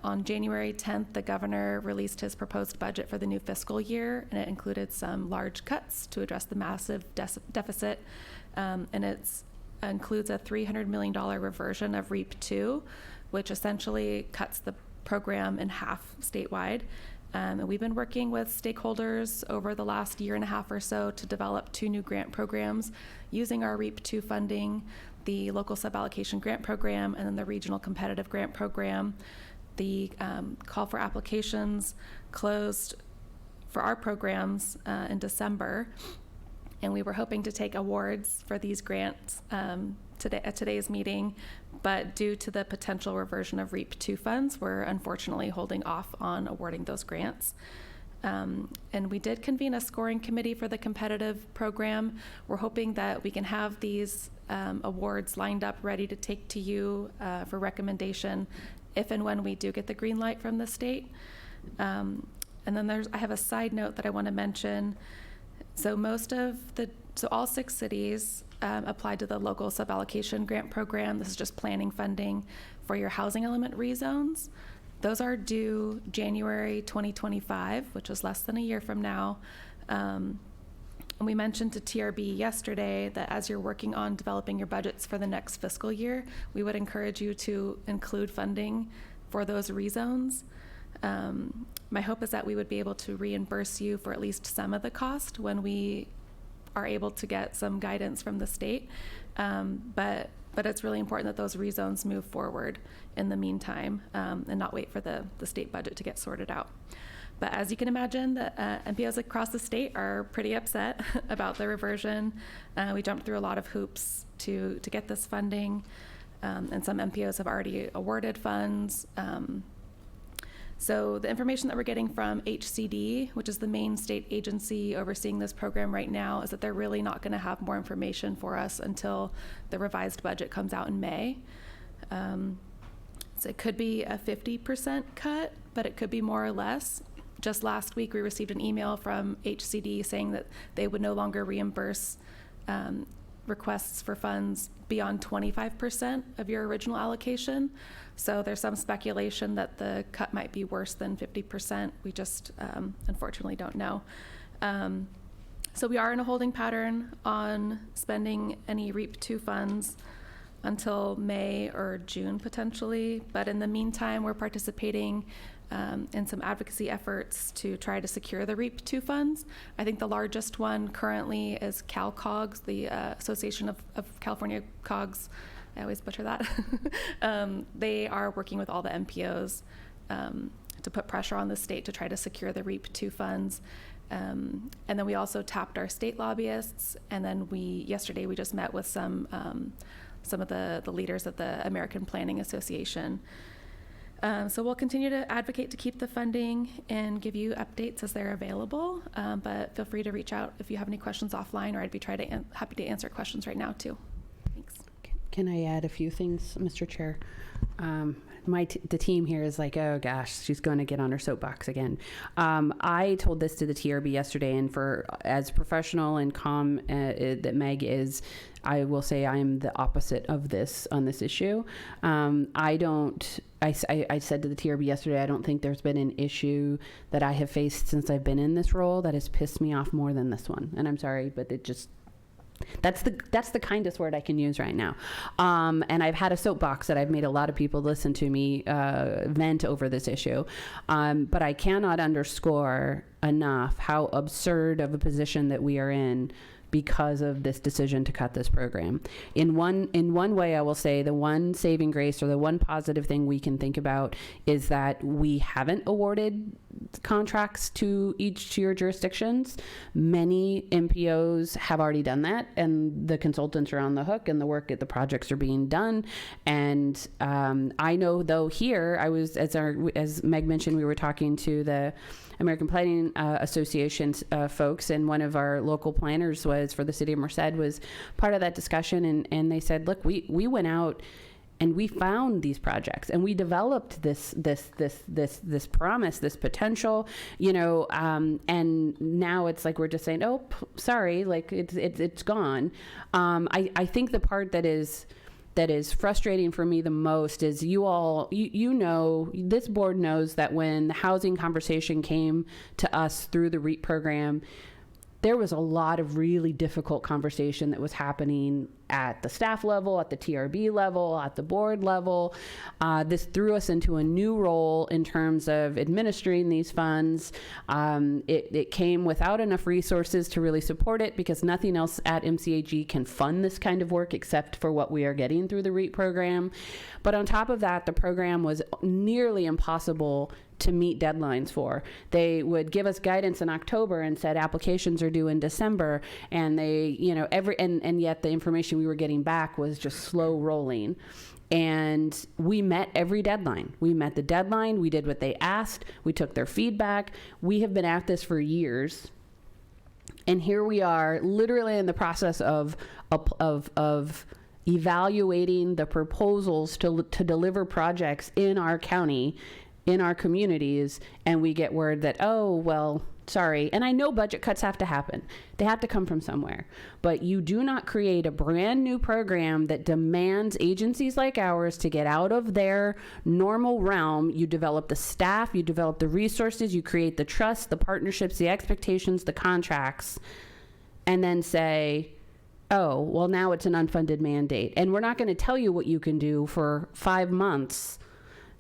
on January 10th, the governor released his proposed budget for the new fiscal year, and it included some large cuts to address the massive deficit. And it includes a $300 million reversion of REAP 2, which essentially cuts the program in half statewide. And we've been working with stakeholders over the last year and a half or so to develop 2 new grant programs using our REAP 2 funding, the local suballocation grant program and then the regional competitive grant program. The call for applications closed for our programs in December, and we were hoping to take awards for these grants today at today's meeting, but due to the potential reversion of REAP 2 funds, we're unfortunately holding off on awarding those grants. And we did convene a scoring committee for the competitive program. We're hoping that we can have these awards lined up, ready to take to you for recommendation if and when we do get the green light from the state. And then I have a side note that I want to mention. So all 6 cities applied to the local suballocation grant program. This is just planning funding for your housing element rezones. Those are due January 2025, which is less than a year from now. And we mentioned to TRB yesterday that as you're working on developing your budgets for the next fiscal year, we would encourage you to include funding for those rezones. My hope is that we would be able to reimburse you for at least some of the cost when we are able to get some guidance from the state. But it's really important that those rezones move forward in the meantime and not wait for the state budget to get sorted out. But as you can imagine, the MPOs across the state are pretty upset about the reversion. We jumped through a lot of hoops to get this funding, and some MPOs have already awarded funds. So the information that we're getting from HCD, which is the main state agency overseeing this program right now, is that they're really not going to have more information for us until the revised budget comes out in May. So it could be a 50% cut, but it could be more or less. Just last week, we received an email from HCD saying that they would no longer reimburse requests for funds beyond 25% of your original allocation. So there's some speculation that the cut might be worse than 50%. We just unfortunately don't know. So we are in a holding pattern on spending any REAP 2 funds until May or June potentially. But in the meantime, we're participating in some advocacy efforts to try to secure the REAP 2 funds. I think the largest one currently is CalCogs, the Association of California Cogs. I always butcher that. They are working with all the MPOs to put pressure on the state to try to secure the REAP 2 funds. And then we also tapped our state lobbyists. And then yesterday we just met with some of the leaders of the American Planning Association. So we'll continue to advocate to keep the funding and give you updates as they're available. But feel free to reach out if you have any questions offline, or I'd be happy to answer questions right now too. Thanks. Can I add a few things, Mr. Chair? The team here is like, oh gosh, she's going to get on her soapbox again. I told this to the TRB yesterday, and as professional and calm that Meg is, I will say I am the opposite of this on this issue. I said to the TRB yesterday, I don't think there's been an issue that I have faced since I've been in this role that has pissed me off more than this one. And I'm sorry, but that's the kindest word I can use right now. And I've had a soapbox that I've made a lot of people listen to me vent over this issue. But I cannot underscore enough how absurd of a position that we are in because of this decision to cut this program. In one way, I will say the one saving grace or the one positive thing we can think about is that we haven't awarded contracts to your jurisdictions. Many MPOs have already done that, and the consultants are on the hook, and the projects are being done. And I know, though, here I was, as Meg mentioned, we were talking to the American Planning Association folks, and one of our local planners for the city of Merced was part of that discussion, and they said, look, we went out and we found these projects, and we developed this promise, this potential, and now it's like we're just saying, oh, sorry, like it's gone. I think the part that is frustrating for me the most is this board knows that when the housing conversation came to us through the REAP program, there was a lot of really difficult conversation that was happening at the staff level, at the TRB level, at the board level. This threw us into a new role in terms of administering these funds. It came without enough resources to really support it, because nothing else at MCAG can fund this kind of work except for what we are getting through the REAP program. But on top of that, the program was nearly impossible to meet deadlines for. They would give us guidance in October and said applications are due in December, and and yet the information we were getting back was just slow rolling. And we met every deadline. We met the deadline. We did what they asked. We took their feedback. We have been at this for years. And here we are, literally in the process of evaluating the proposals to deliver projects in our county, in our communities, and we get word that, oh, well, sorry. And I know budget cuts have to happen. They have to come from somewhere. But you do not create a brand new program that demands agencies like ours to get out of their normal realm. You develop the staff, you develop the resources, you create the trust, the partnerships, the expectations, the contracts, and then say, oh, well, now it's an unfunded mandate. And we're not going to tell you what you can do for 5 months.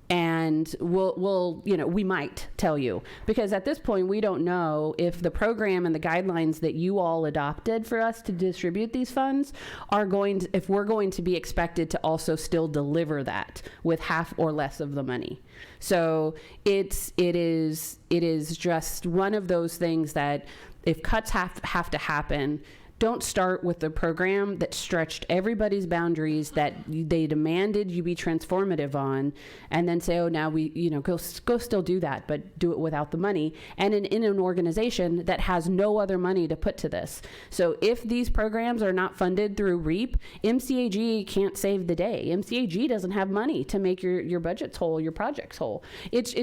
And we might tell you, because at this point we don't know if the program and the guidelines that you all adopted for us to distribute these funds if we're going to be expected to also still deliver that with half or less of the money. So it is just one of those things that if cuts have to happen, don't start with the program that stretched everybody's boundaries that they demanded you be transformative on, and then say, oh, now we, go still do that, but do it without the money, and in an organization that has no other money to put to this. So if these programs are not funded through REAP, MCAG can't save the day. MCAG doesn't have money to make your budgets whole, your projects whole. It's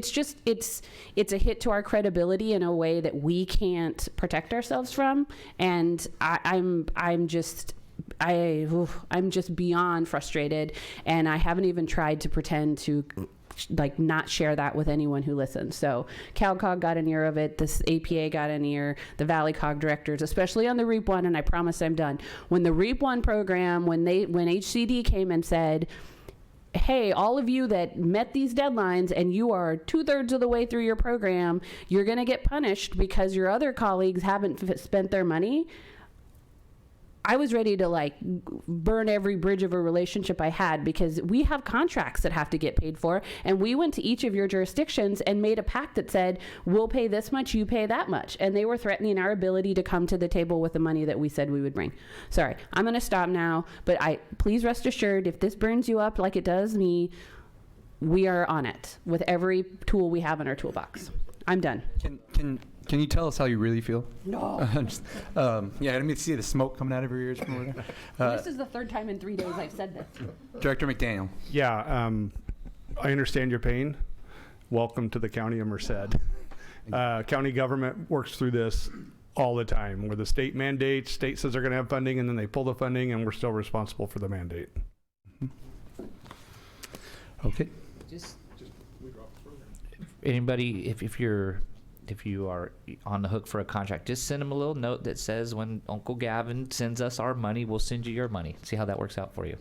a hit to our credibility in a way that we can't protect ourselves from, and I'm just beyond frustrated, and I haven't even tried to pretend to not share that with anyone who listens. So CalCog got an ear of it, this APA got an ear, the Valley Cog directors, especially on the REAP 1, and I promise I'm done. When the REAP 1 program, when HCD came and said, hey, all of you that met these deadlines and you are 2/3 of the way through your program, you're going to get punished because your other colleagues haven't spent their money. I was ready to burn every bridge of a relationship I had, because we have contracts that have to get paid for. And we went to each of your jurisdictions and made a pact that said, we'll pay this much, you pay that much. And they were threatening our ability to come to the table with the money that we said we would bring. Sorry, I'm going to stop now, but please rest assured, if this burns you up like it does me, we are on it with every tool we have in our toolbox. I'm done. Can you tell us how you really feel? No. Yeah, let me see the smoke coming out of your ears from over there. This is the third time in 3 days I've said this. Director McDaniel. Yeah, I understand your pain. Welcome to the County of Merced. County government works through this all the time, where the state mandates, state says they're going to have funding, and then they pull the funding, and we're still responsible for the mandate. Okay. Anybody, if you are on the hook for a contract, just send them a little note that says, when Uncle Gavin sends us our money, we'll send you your money. See how that works out for you.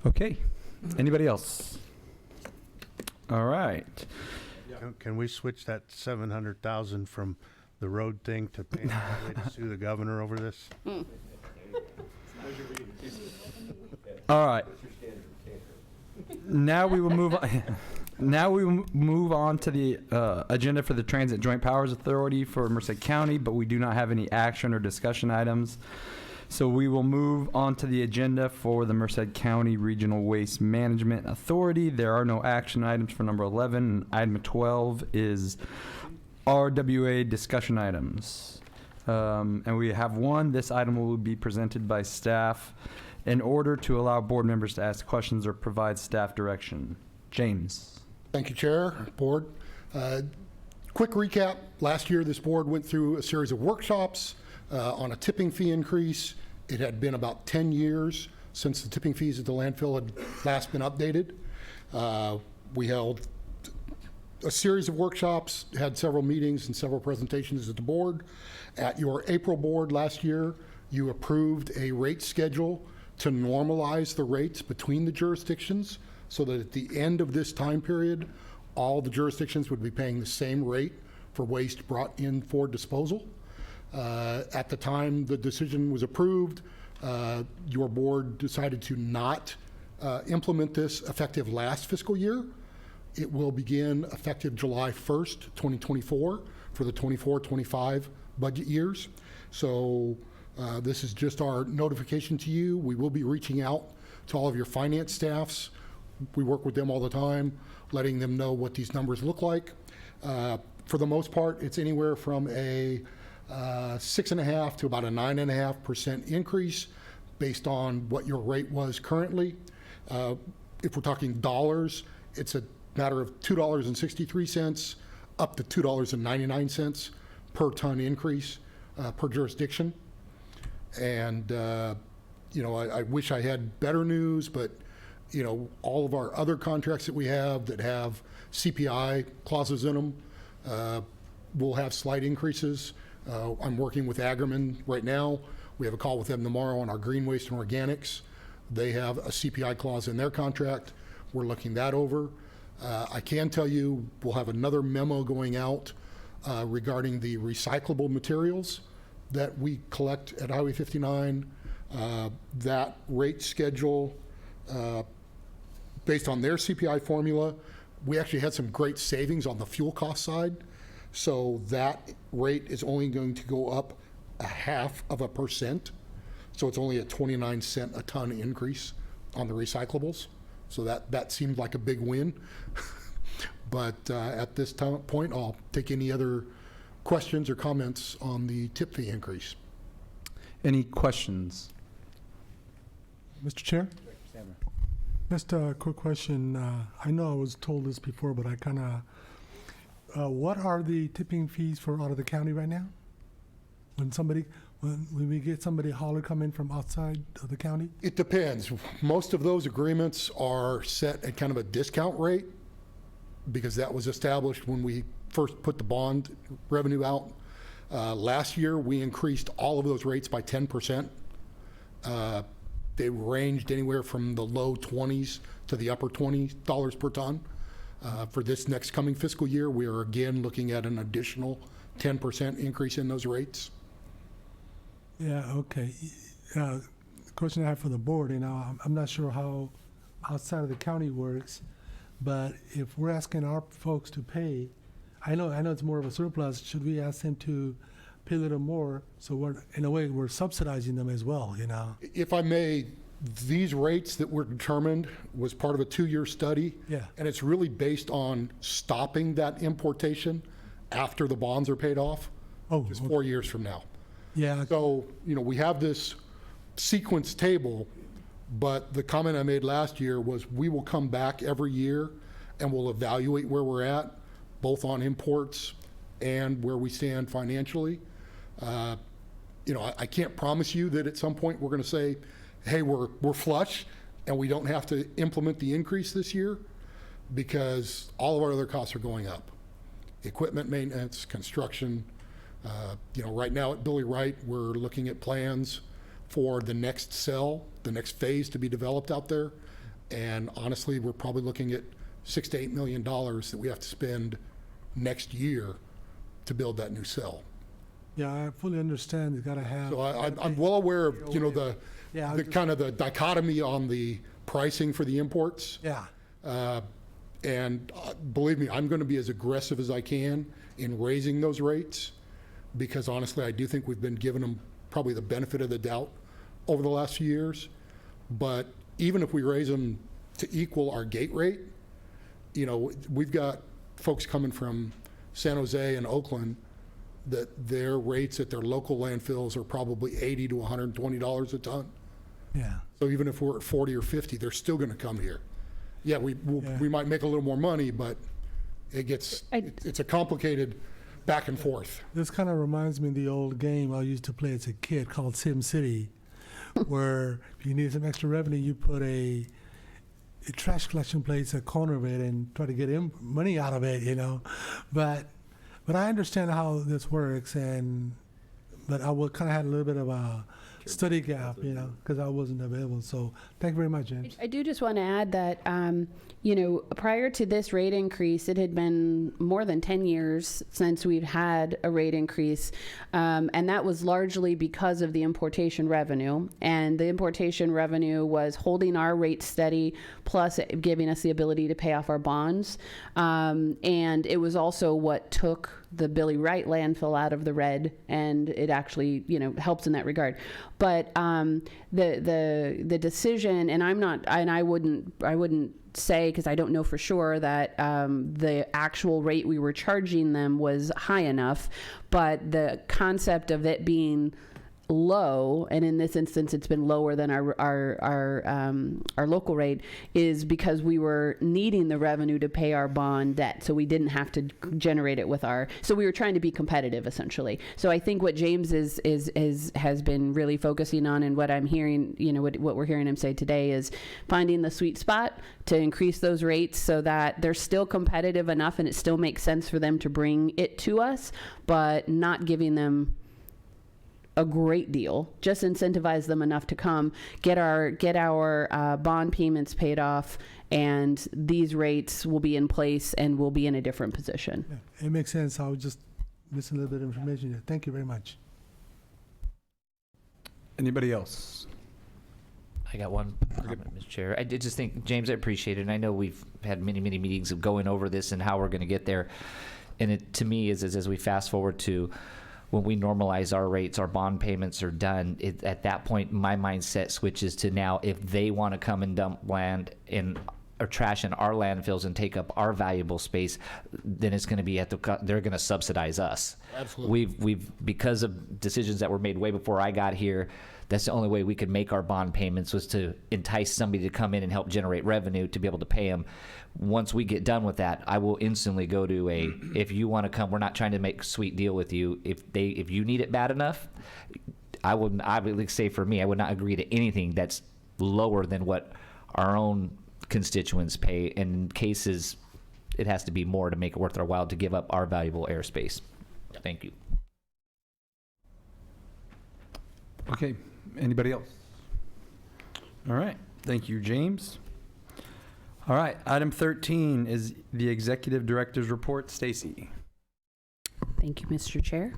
Okay. Anybody else? All right. Can we switch that 700,000 from the road thing to paying somebody to sue the governor over this? All right. Now we will move on. Now we will move on to the agenda for the Transit Joint Powers Authority for Merced County, but we do not have any action or discussion items. So we will move on to the agenda for the Merced County Regional Waste Management Authority. There are no action items for number 11. Item 12 is RWA discussion items. And we have one. This item will be presented by staff in order to allow board members to ask questions or provide staff direction. James. Thank you, Chair, Board. Quick recap. Last year, this board went through a series of workshops on a tipping fee increase. It had been about 10 years since the tipping fees at the landfill had last been updated. We held a series of workshops, had several meetings and several presentations at the board. At your April board last year, you approved a rate schedule to normalize the rates between the jurisdictions, so that at the end of this time period, all the jurisdictions would be paying the same rate for waste brought in for disposal. At the time the decision was approved, your board decided to not implement this effective last fiscal year. It will begin effective July 1st, 2024 for the 24-25 budget years. So this is just our notification to you. We will be reaching out to all of your finance staffs. We work with them all the time, letting them know what these numbers look like. For the most part, it's anywhere from a 6.5% to about a 9.5% increase based on what your rate was currently. If we're talking dollars, it's a matter of $2.63 up to $2.99 per ton increase per jurisdiction. And I wish I had better news, but all of our other contracts that we have that have CPI clauses in them will have slight increases. I'm working with Agerman right now. We have a call with them tomorrow on our green waste and organics. They have a CPI clause in their contract. We're looking that over. I can tell you we'll have another memo going out regarding the recyclable materials that we collect at Highway 59. That rate schedule, based on their CPI formula, we actually had some great savings on the fuel cost side. So that rate is only going to go up 0.5%. So it's only a 29-cent a ton increase on the recyclables. So that seemed like a big win. But at this point, I'll take any other questions or comments on the tip fee increase. Any questions? Mr. Chair? Just a quick question. I know I was told this before, but I kind of, what are the tipping fees for out of the county right now? When we get somebody hauler come in from outside of the county? It depends. Most of those agreements are set at kind of a discount rate because that was established when we first put the bond revenue out. Last year, we increased all of those rates by 10%. They ranged anywhere from the low 20s to the upper $20 per ton. For this next coming fiscal year, we are again looking at an additional 10% increase in those rates. Yeah, okay. The question I have for the board, I'm not sure how outside of the county works, but if we're asking our folks to pay, I know it's more of a surplus, should we ask them to pay a little more, so in a way we're subsidizing them as well, If I may, these rates that were determined was part of a 2-year study. Yeah. And it's really based on stopping that importation after the bonds are paid off. Just 4 years from now. Yeah. So, we have this sequence table, but the comment I made last year was we will come back every year and we'll evaluate where we're at, both on imports and where we stand financially. I can't promise you that at some point we're going to say, hey, we're flush and we don't have to implement the increase this year, because all of our other costs are going up. Equipment maintenance, construction. Right now at Billy Wright, we're looking at plans for the next cell, the next phase to be developed out there. And honestly, we're probably looking at $6 to $8 million that we have to spend next year to build that new cell. Yeah, I fully understand. You gotta have. So I'm well aware of, the kind of the dichotomy on the pricing for the imports. Yeah. And believe me, I'm going to be as aggressive as I can in raising those rates, because honestly, I do think we've been giving them probably the benefit of the doubt over the last few years. But even if we raise them to equal our gate rate, we've got folks coming from San Jose and Oakland that their rates at their local landfills are probably $80 to $120 a ton. Yeah. So even if we're at 40 or 50, they're still going to come here. Yeah, we might make a little more money, but it's a complicated back and forth. This kind of reminds me of the old game I used to play as a kid called Sim City, where if you need some extra revenue, you put a trash collection place at the corner of it and try to get money out of it, But I understand how this works, but I would kind of had a little bit of a study gap, because I wasn't available. So thank you very much, James. I do just want to add that, prior to this rate increase, it had been more than 10 years since we've had a rate increase. And that was largely because of the importation revenue. And the importation revenue was holding our rate steady, plus giving us the ability to pay off our bonds. And it was also what took the Billy Wright landfill out of the red, and it actually, helps in that regard. But the decision, and I wouldn't say, because I don't know for sure, that the actual rate we were charging them was high enough, but the concept of it being low, and in this instance it's been lower than our local rate, is because we were needing the revenue to pay our bond debt, so we didn't have to generate it with so we were trying to be competitive essentially. So I think what James has been really focusing on, and what I'm hearing, what we're hearing him say today, is finding the sweet spot to increase those rates so that they're still competitive enough and it still makes sense for them to bring it to us, but not giving them a great deal. Just incentivize them enough to come, get our bond payments paid off, and these rates will be in place and we'll be in a different position. Yeah, it makes sense. I was just missing a little bit of information here. Thank you very much. Anybody else? I got one comment, Mr. Chair. I did just think, James, I appreciate it. And I know we've had many, many meetings of going over this and how we're going to get there. And it, to me, is as we fast forward to when we normalize our rates, our bond payments are done, at that point, my mindset switches to now if they want to come and dump land or trash in our landfills and take up our valuable space, then it's going to be they're going to subsidize us. Absolutely. We've because of decisions that were made way before I got here, that's the only way we could make our bond payments was to entice somebody to come in and help generate revenue to be able to pay them. Once we get done with that, I will instantly go to if you want to come, we're not trying to make a sweet deal with you. If you need it bad enough, I would say for me, I would not agree to anything that's lower than what our own constituents pay. In cases, it has to be more to make it worth our while to give up our valuable airspace. Thank you. Okay, anybody else? All right, thank you, James. All right, item 13 is the Executive Director's Report. Stacy. Thank you, Mr. Chair.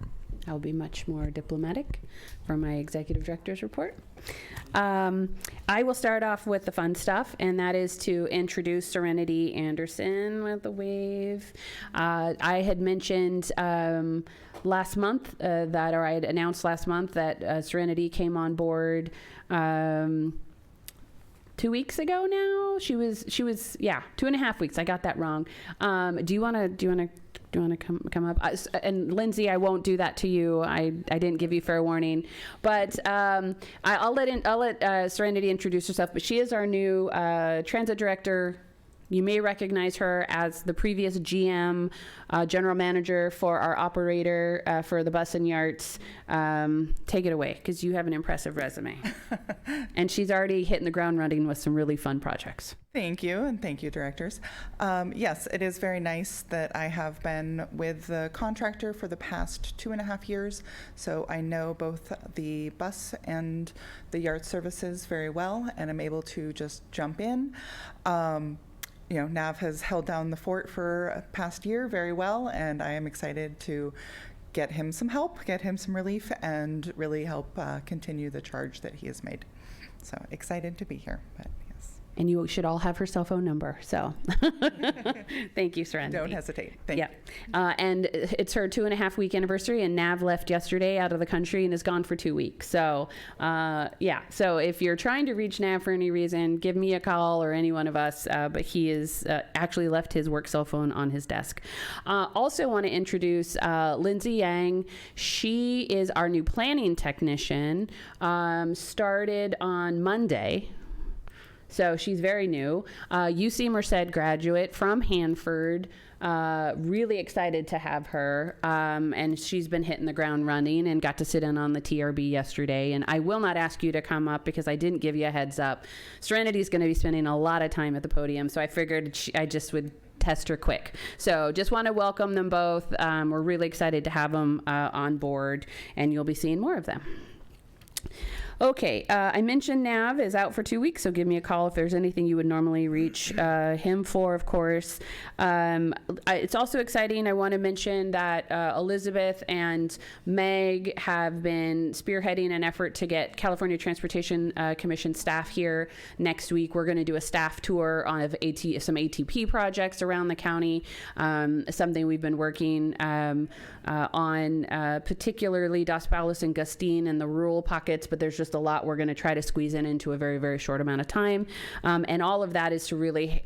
I'll be much more diplomatic for my Executive Director's Report. I will start off with the fun stuff, and that is to introduce Serenity Anderson with a wave. I had mentioned last month or I had announced last month that Serenity came on board 2 weeks ago now. She was 2.5 weeks. I got that wrong. Do you want to come up? And Lindsay, I won't do that to you. I didn't give you fair warning, but I'll let Serenity introduce herself. But she is our new transit director. You may recognize her as the previous GM, general manager for our operator for the bus and Yards. Take it away, because you have an impressive resume. And she's already hitting the ground running with some really fun projects. Thank you, and thank you, directors. Yes, it is very nice that I have been with the contractor for the past 2.5 years, so I know both the bus and the yard services very well, and I'm able to just jump in. Nav has held down the fort for a past year very well, and I am excited to get him some help, get him some relief, and really help continue the charge that he has made. So excited to be here. But yes. And you should all have her cell phone number. So thank you, Serenity. Don't hesitate. Thank you. And it's her 2.5 week anniversary, and Nav left yesterday out of the country and is gone for 2 weeks. So so if you're trying to reach Nav for any reason, give me a call or any one of us. But he is actually left his work cell phone on his desk. Also want to introduce Lindsay Yang. She is our new planning technician. Started on Monday. So she's very new. UC Merced graduate from Hanford. Really excited to have her. And she's been hitting the ground running and got to sit in on the TRB yesterday. And I will not ask you to come up because I didn't give you a heads up. Serenity's going to be spending a lot of time at the podium. So I figured I just would test her quick. So just want to welcome them both. We're really excited to have them on board, and you'll be seeing more of them. Okay, I mentioned Nav is out for 2 weeks, so give me a call if there's anything you would normally reach him for, of course. It's also exciting. I want to mention that Elizabeth and Meg have been spearheading an effort to get California Transportation Commission staff here next week. We're going to do a staff tour of some ATP projects around the county, something we've been working on, particularly Dos Palos and Gustine and the rural pockets, but there's just a lot we're going to try to squeeze into a very, very short amount of time. And all of that is to really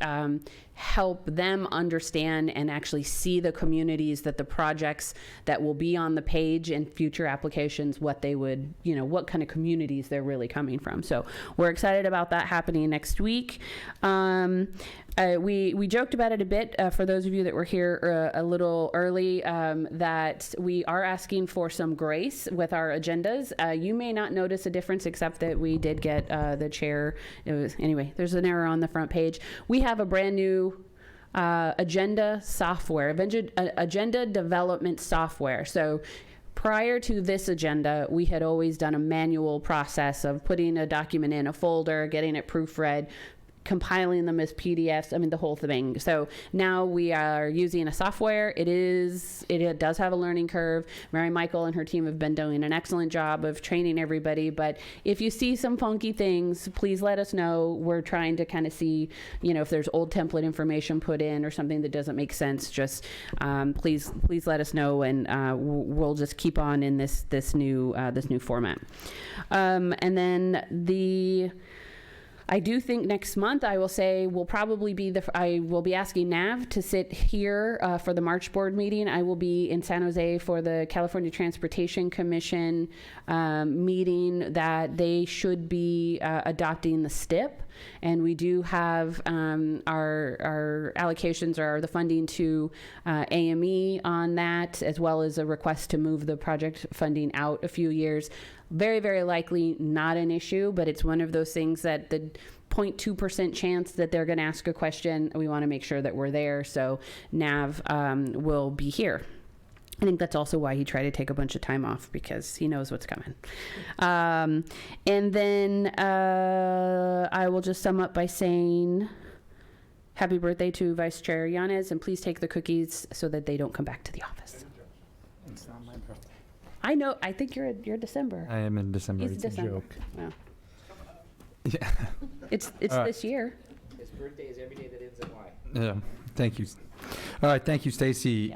help them understand and actually see the communities that the projects that will be on the page in future applications, what they would, what kind of communities they're really coming from. So we're excited about that happening next week. We joked about it a bit for those of you that were here a little early, that we are asking for some grace with our agendas. You may not notice a difference except that we did get the chair. Anyway, there's an error on the front page. We have a brand new agenda software, agenda development software. So prior to this agenda, we had always done a manual process of putting a document in a folder, getting it proofread, compiling them as PDFs. I mean, the whole thing. So now we are using a software. It does have a learning curve. Mary Michael and her team have been doing an excellent job of training everybody. But if you see some funky things, please let us know. We're trying to kind of see, if there's old template information put in or something that doesn't make sense. Just please let us know, and we'll just keep on in this new format. And then I do think next month I will say I will be asking Nav to sit here for the March board meeting. I will be in San Jose for the California Transportation Commission meeting that they should be adopting the STIP. And we do have our allocations or the funding to AME on that, as well as a request to move the project funding out a few years. Very, very likely not an issue, but it's one of those things that the 0.2% chance that they're going to ask a question, we want to make sure that we're there. So Nav will be here. I think that's also why he tried to take a bunch of time off, because he knows what's coming. And then I will just sum up by saying happy birthday to Vice Chair Yanez, and please take the cookies so that they don't come back to the office. It's not my birthday. I know. I think you're December. I am in December. He's It's December. a joke. No. Yeah. It's All right. this year. His birthday is every day that ends in Y. Yeah. Thank you. All right. Thank you, Stacy.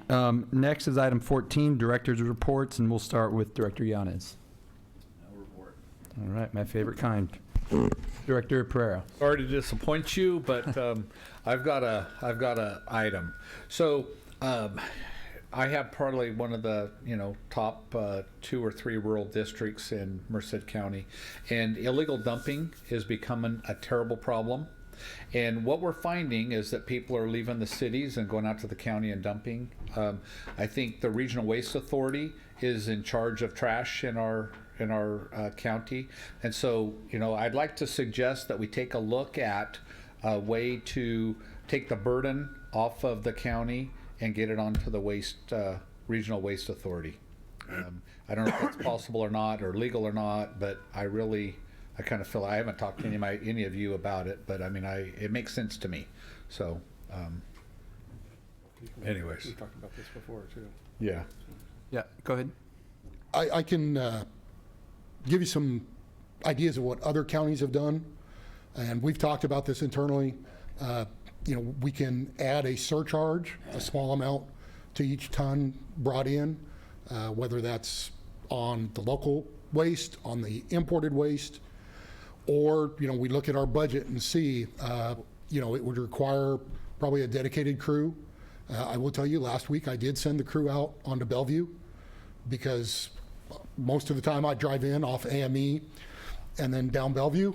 Next is item 14, Director's Reports, and we'll start with Director Yanez. No report. All right. My favorite kind. Director Pereira. Sorry to disappoint you, but I've got a item. So I have probably one of the top 2 or 3 rural districts in Merced County, and illegal dumping is becoming a terrible problem. And what we're finding is that people are leaving the cities and going out to the county and dumping. I think the Regional Waste Authority is in charge of trash in our county, and so I'd like to suggest that we take a look at a way to take the burden off of the county and get it onto the Regional Waste Authority. I don't know if that's possible or not, or legal or not, but I kind of feel, I haven't talked to any of you about it, but I mean, it makes sense to me. So, anyways. We talked about this before too. Yeah. Yeah. Go ahead. I can give you some ideas of what other counties have done, and we've talked about this internally. We can add a surcharge, a small amount, to each ton brought in, whether that's on the local waste, on the imported waste, or we look at our budget and see, it would require probably a dedicated crew. I will tell you, last week I did send the crew out onto Bellevue, because most of the time I drive in off AME and then down Bellevue,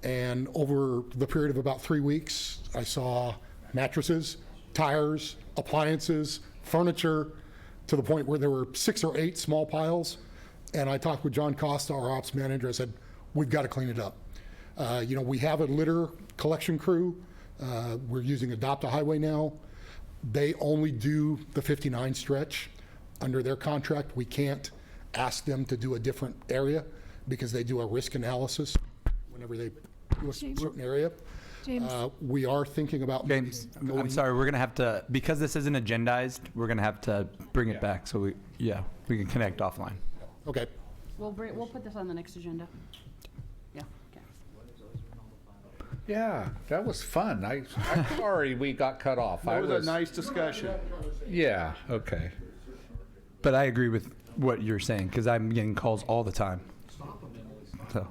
and over the period of about 3 weeks, I saw mattresses, tires, appliances, furniture, to the point where there were 6 or 8 small piles. And I talked with John Costa, our ops manager. I said, we've got to clean it up. We have a litter collection crew. We're using Adopt a Highway now. They only do the 59 stretch. Under their contract, we can't ask them to do a different area because they do a risk analysis whenever they do a certain area. James. We are thinking about... James, I'm sorry, we're going to have to, because this isn't agendized, we're going to have to bring it back. So we can connect offline. Okay. We'll put this on the next agenda. Yeah. Okay. Yeah, that was fun. I'm sorry we got cut off. That was a nice discussion. Yeah, okay. But I agree with what you're saying, because I'm getting calls all the time. So,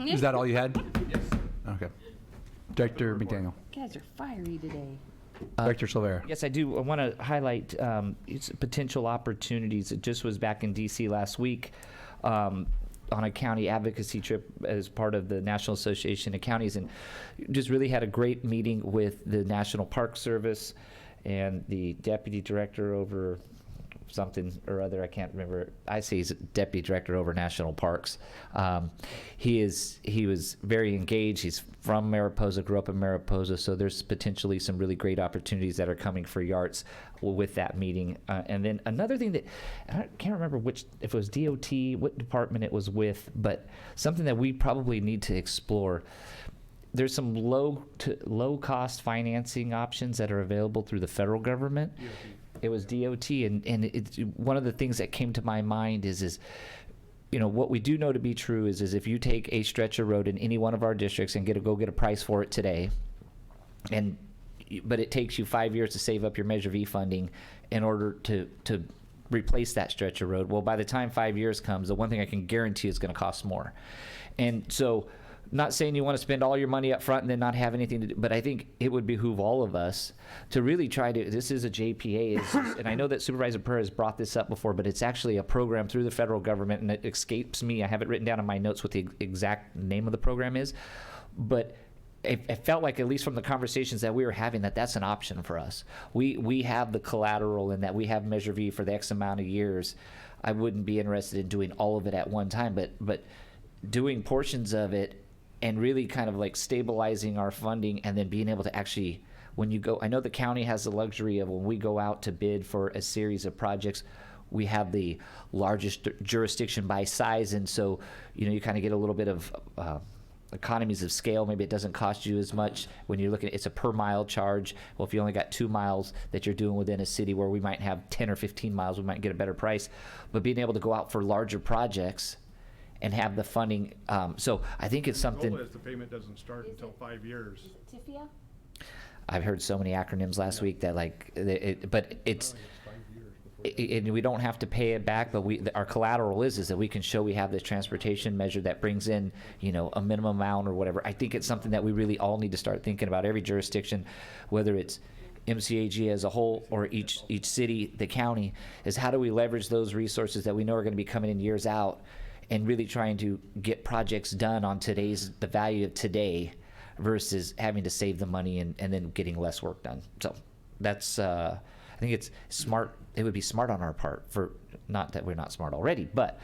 is that all you had? Yes. Okay. Director McDaniel. You guys are fiery today. Director Silvera. Yes, I do. I want to highlight potential opportunities. It just was back in D.C. last week on a county advocacy trip as part of the National Association of Counties, and just really had a great meeting with the National Park Service and the deputy director over something or other, I can't remember. I say he's a deputy director over national parks. He was very engaged. He's from Mariposa, grew up in Mariposa, so there's potentially some really great opportunities that are coming for YARTS with that meeting. And then another thing that, I can't remember if it was DOT, what department it was with, but something that we probably need to explore there's some low cost financing options that are available through the federal government. It was DOT, and it's one of the things that came to my mind is what we do know to be true is if you take a stretch of road in any one of our districts and go get a price for it today, but it takes you 5 years to save up your Measure V funding in order to replace that stretch of road. Well, by the time 5 years comes, the one thing I can guarantee is going to cost more. And so, not saying you want to spend all your money up front and then not have anything to do, but I think it would behoove all of us to really try to, this is a JPA, and I know that Supervisor Purr has brought this up before, but it's actually a program through the federal government, and it escapes me. I have it written down in my notes what the exact name of the program is, but it felt like, at least from the conversations that we were having, that that's an option for us. We have the collateral, and that we have Measure V for the X amount of years. I wouldn't be interested in doing all of it at one time, but doing portions of it and really kind of like stabilizing our funding, and then being able to actually, when you go, I know the county has the luxury of, when we go out to bid for a series of projects, we have the largest jurisdiction by size, and so you kind of get a little bit of economies of scale. Maybe it doesn't cost you as much when you're looking at, it's a per mile charge. Well, if you only got 2 miles that you're doing within a city where we might have 10 or 15 miles, we might get a better price. But being able to go out for larger projects and have the funding, so I think it's something. The goal is the payment doesn't start until 5 years. Is it TIFIA? I've heard so many acronyms last week that but it's. And we don't have to pay it back, but our collateral is that we can show we have this transportation measure that brings in, a minimum amount or whatever. I think it's something that we really all need to start thinking about. Every jurisdiction, whether it's MCAG as a whole or each city, the county, is how do we leverage those resources that we know are going to be coming in years out, and really trying to get projects done on the value of today, versus having to save the money and then getting less work done. So that's, I think it's smart. It would be smart on our part, for not that we're not smart already, but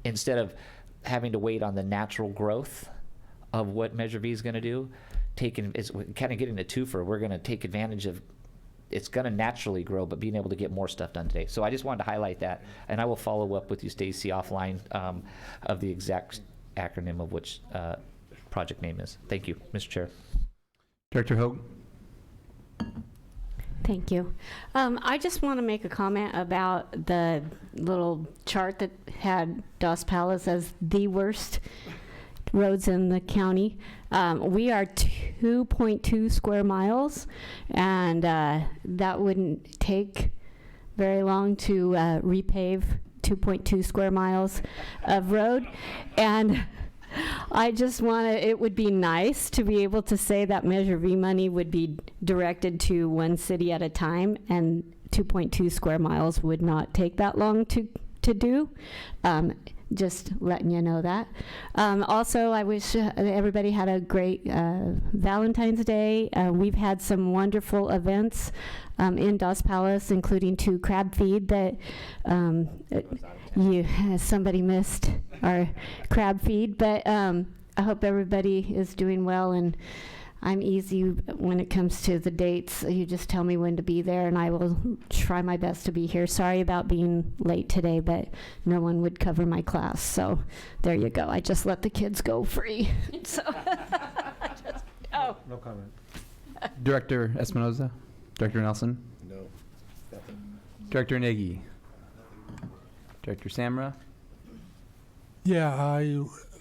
instead of having to wait on the natural growth of what Measure V is going to do, it's kind of getting a twofer. We're going to take advantage of, it's going to naturally grow, but being able to get more stuff done today. So I just wanted to highlight that, and I will follow up with you, Stacy, offline of the exact acronym of which project name is. Thank you, Mr. Chair. Director Hogue. Thank you. I just want to make a comment about the little chart that had Dos Palace as the worst roads in the county. We are 2.2 square miles, and that wouldn't take very long to repave 2.2 square miles of road. And I just it would be nice to be able to say that Measure V money would be directed to one city at a time, and 2.2 square miles would not take that long to do. Just letting you know that. Also, I wish everybody had a great Valentine's Day. We've had some wonderful events in Dos Palace, including 2 crab feed that somebody missed our crab feed. But I hope everybody is doing well, and I'm easy when it comes to the dates. You just tell me when to be there, and I will try my best to be here. Sorry about being late today, but no one would cover my class. So there you go. I just let the kids go free. So No comment. Director Espinoza. Director Nelson. No. Nothing. Director Nagy. Director Samra. Yeah,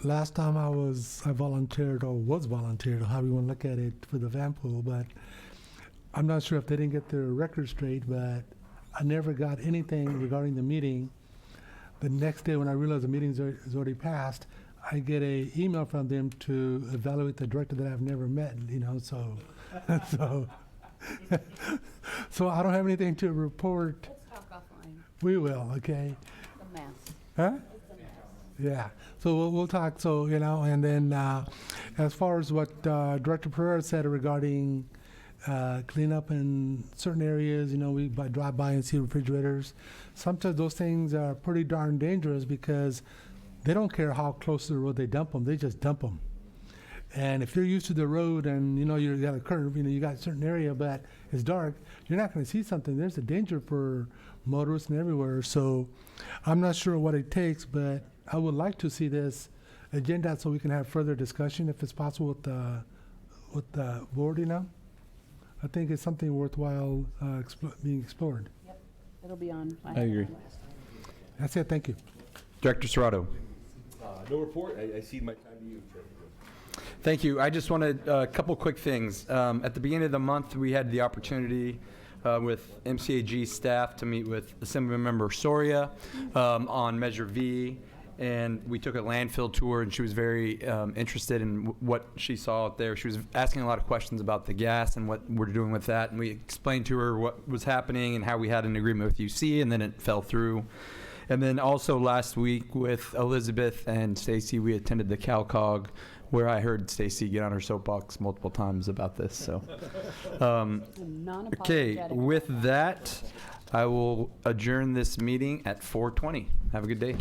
last time I volunteered, or was volunteered, or however you want to look at it, for the van pool, but I'm not sure if they didn't get their record straight, but I never got anything regarding the meeting. The next day when I realized the meeting is already passed, I get an email from them to evaluate the director that I've never met, so so I don't have anything to report. Let's talk offline. We will, okay? The mess. Huh? It's a mess. Yeah, so we'll talk, and then as far as what Director Pereira said regarding cleanup in certain areas, we drive by and see refrigerators. Sometimes those things are pretty darn dangerous because they don't care how close to the road they dump them, they just dump them. And if you're used to the road and you got a curve, you got a certain area, but it's dark, you're not going to see something. There's a danger for motorists and everywhere. So I'm not sure what it takes, but I would like to see this agenda so we can have further discussion if it's possible with the board, you know? I think it's something worthwhile being explored. Yep, it'll be on. I agree. That's it, thank you. Director Serrato. No report. I cede my time to you, Chair. Thank you. I just wanted a couple quick things. At the beginning of the month, we had the opportunity with MCAG staff to meet with Assemblymember Soria on Measure V, and we took a landfill tour, and she was very interested in what she saw out there. She was asking a lot of questions about the gas and what we're doing with that, and we explained to her what was happening and how we had an agreement with UC, and then it fell through. And then also last week with Elizabeth and Stacy, we attended the CalCog, where I heard Stacy get on her soapbox multiple times about this. So, okay, with that, I will adjourn this meeting at 4:20. Have a good day.